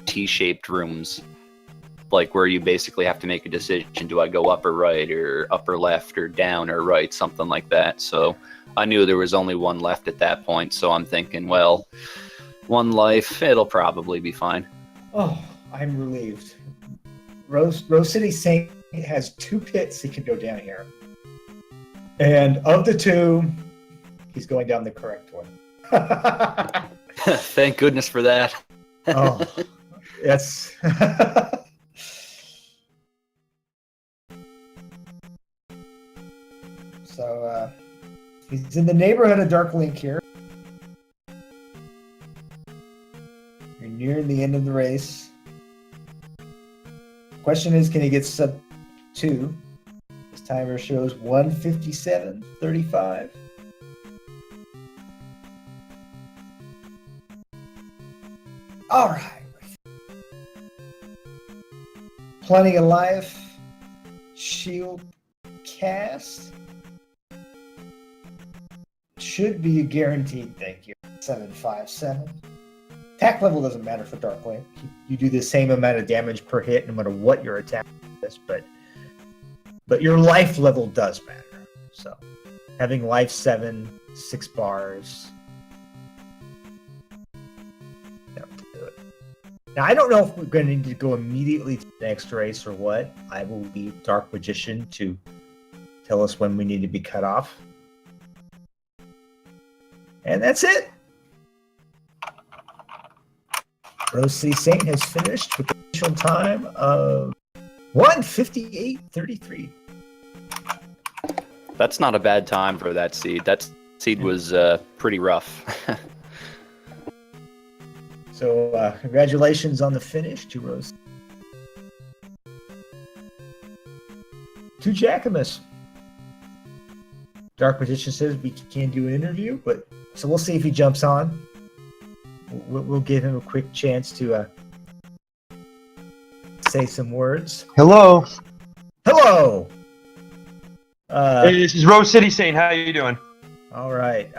T-shaped rooms, like where you basically have to make a decision: do I go up or right, or upper left, or down or right, something like that. So I knew there was only one left at that point, so I'm thinking, well, 1 life, it'll probably be fine. Oh, I'm relieved. RoseCitySaint has 2 pits he can go down here. And of the 2, he's going down the correct one. Thank goodness for that. Oh, yes. So, he's in the neighborhood of Dark Link here. You're nearing the end of the race. Question is, can he get sub 2? His timer shows 1:57:35. All right. Plenty of life. Shield cast. Should be a guaranteed thank you. 757. Attack level doesn't matter for Dark Link. You do the same amount of damage per hit no matter what your attack is, but your life level does matter. So having life 7, 6 bars, that would do it. Now I don't know if we're going to need to go immediately to the next race or what. I will leave Dark Magician to tell us when we need to be cut off. And that's it. RoseCitySaint has finished with the initial time of 1:58:33. That's not a bad time for that seed. That seed was pretty rough. So congratulations on the finish to Rose. To Jackimus. Dark Magician says we can do an interview, but so we'll see if he jumps on. We'll give him a quick chance to say some words. Hello. Hello. Hey, this is RoseCitySaint. How are you doing? All right.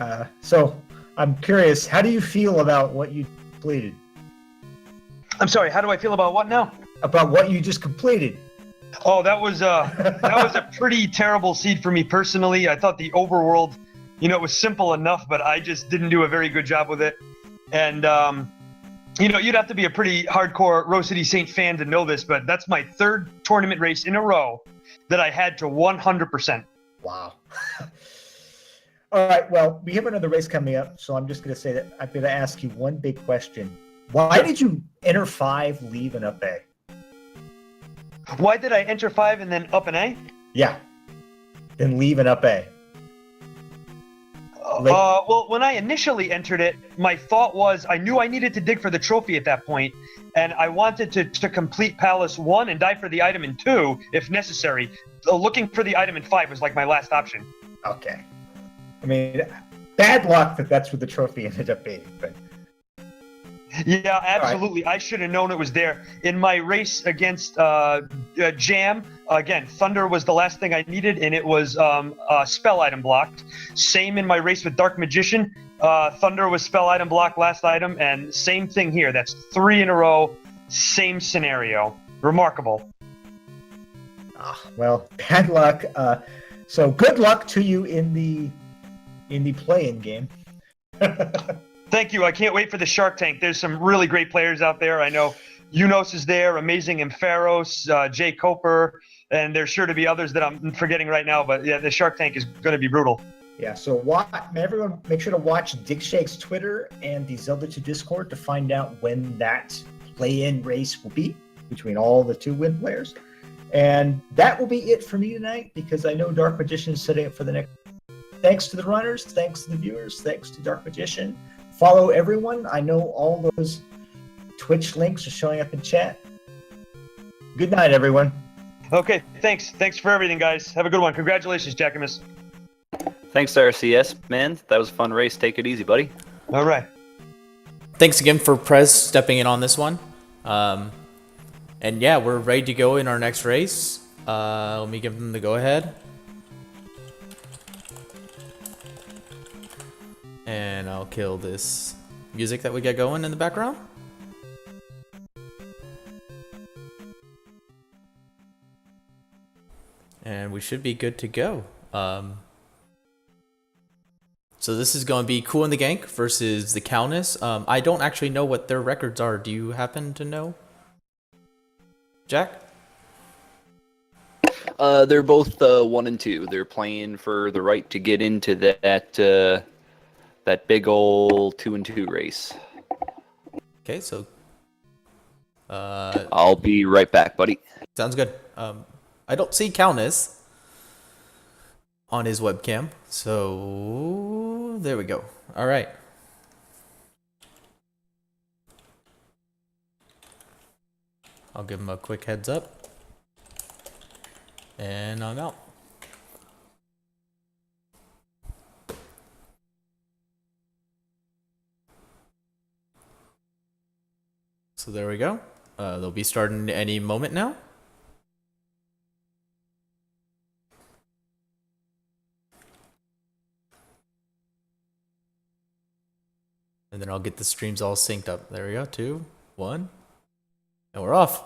So I'm curious, how do you feel about what you completed? I'm sorry. How do I feel about what now? About what you just completed. Oh, that was a pretty terrible seed for me personally. I thought the overworld, it was simple enough, but I just didn't do a very good job with it. And You know, you'd have to be a pretty hardcore RoseCitySaint fan to know this, but that's my third tournament race in a row that I had to 100%. Wow. All right. Well, we have another race coming up, so I'm just going to say that I'm going to ask you one big question. Why did you enter 5, leave, and up A? Why did I enter 5 and then up an A? Yeah. Then leave and up A. Well, when I initially entered it, my thought was I knew I needed to dig for the trophy at that point, and I wanted to complete Palace 1 and die for the item in 2, if necessary. Looking for the item in 5 was like my last option. Okay. I mean, bad luck that that's where the trophy ended up being, but... Yeah, absolutely. Right. I should have known it was there. In my race against Jam, again, Thunder was the last thing I needed, and it was spell item blocked. Same in my race with Dark Magician. Thunder was spell item blocked, last item, and same thing here. That's 3 in a row, same scenario. Remarkable. Well, bad luck. So good luck to you in the play-in game. Thank you. I can't wait for the Shark Tank. There's some really great players out there. I know Unos is there, Amazing Ampharos, Jay Coper, and there's sure to be others that I'm forgetting right now. But yeah, the Shark Tank is going to be brutal. Yeah, so everyone make sure to watch Dick Shake's Twitter and the Zelda 2 Discord to find out when that play-in race will be between all the 2 win players. And that will be it for me tonight, because I know Dark Magician is setting up for the next. Thanks to the runners, thanks to the viewers, thanks to Dark Magician. Follow everyone. I know all those Twitch links are showing up in chat. Good night, everyone. Okay, thanks. Thanks for everything, guys. Have a good one. Congratulations, Jackimus. Thanks, RCS, man. That was a fun race. Take it easy, buddy. All right. Thanks again for Prez stepping in on this one. And yeah, we're ready to go in our next race. Let me give them the go-ahead. And I'll kill this music that we get going in the background. And we should be good to go. So this is going to be Cool in the Gank versus the Countess. I don't actually know what their records are. Do you happen to know, Jack? They're both 1 and 2. They're playing for the right to get into that big old 2 and 2 race. Okay, so I'll be right back, buddy. Sounds good. I don't see Countess on his webcam, so there we go. All right. I'll give him a quick heads up, and I'm out. So there we go. They'll be starting any moment now. And then I'll get the streams all synced up. There we go. 2, 1. And we're off.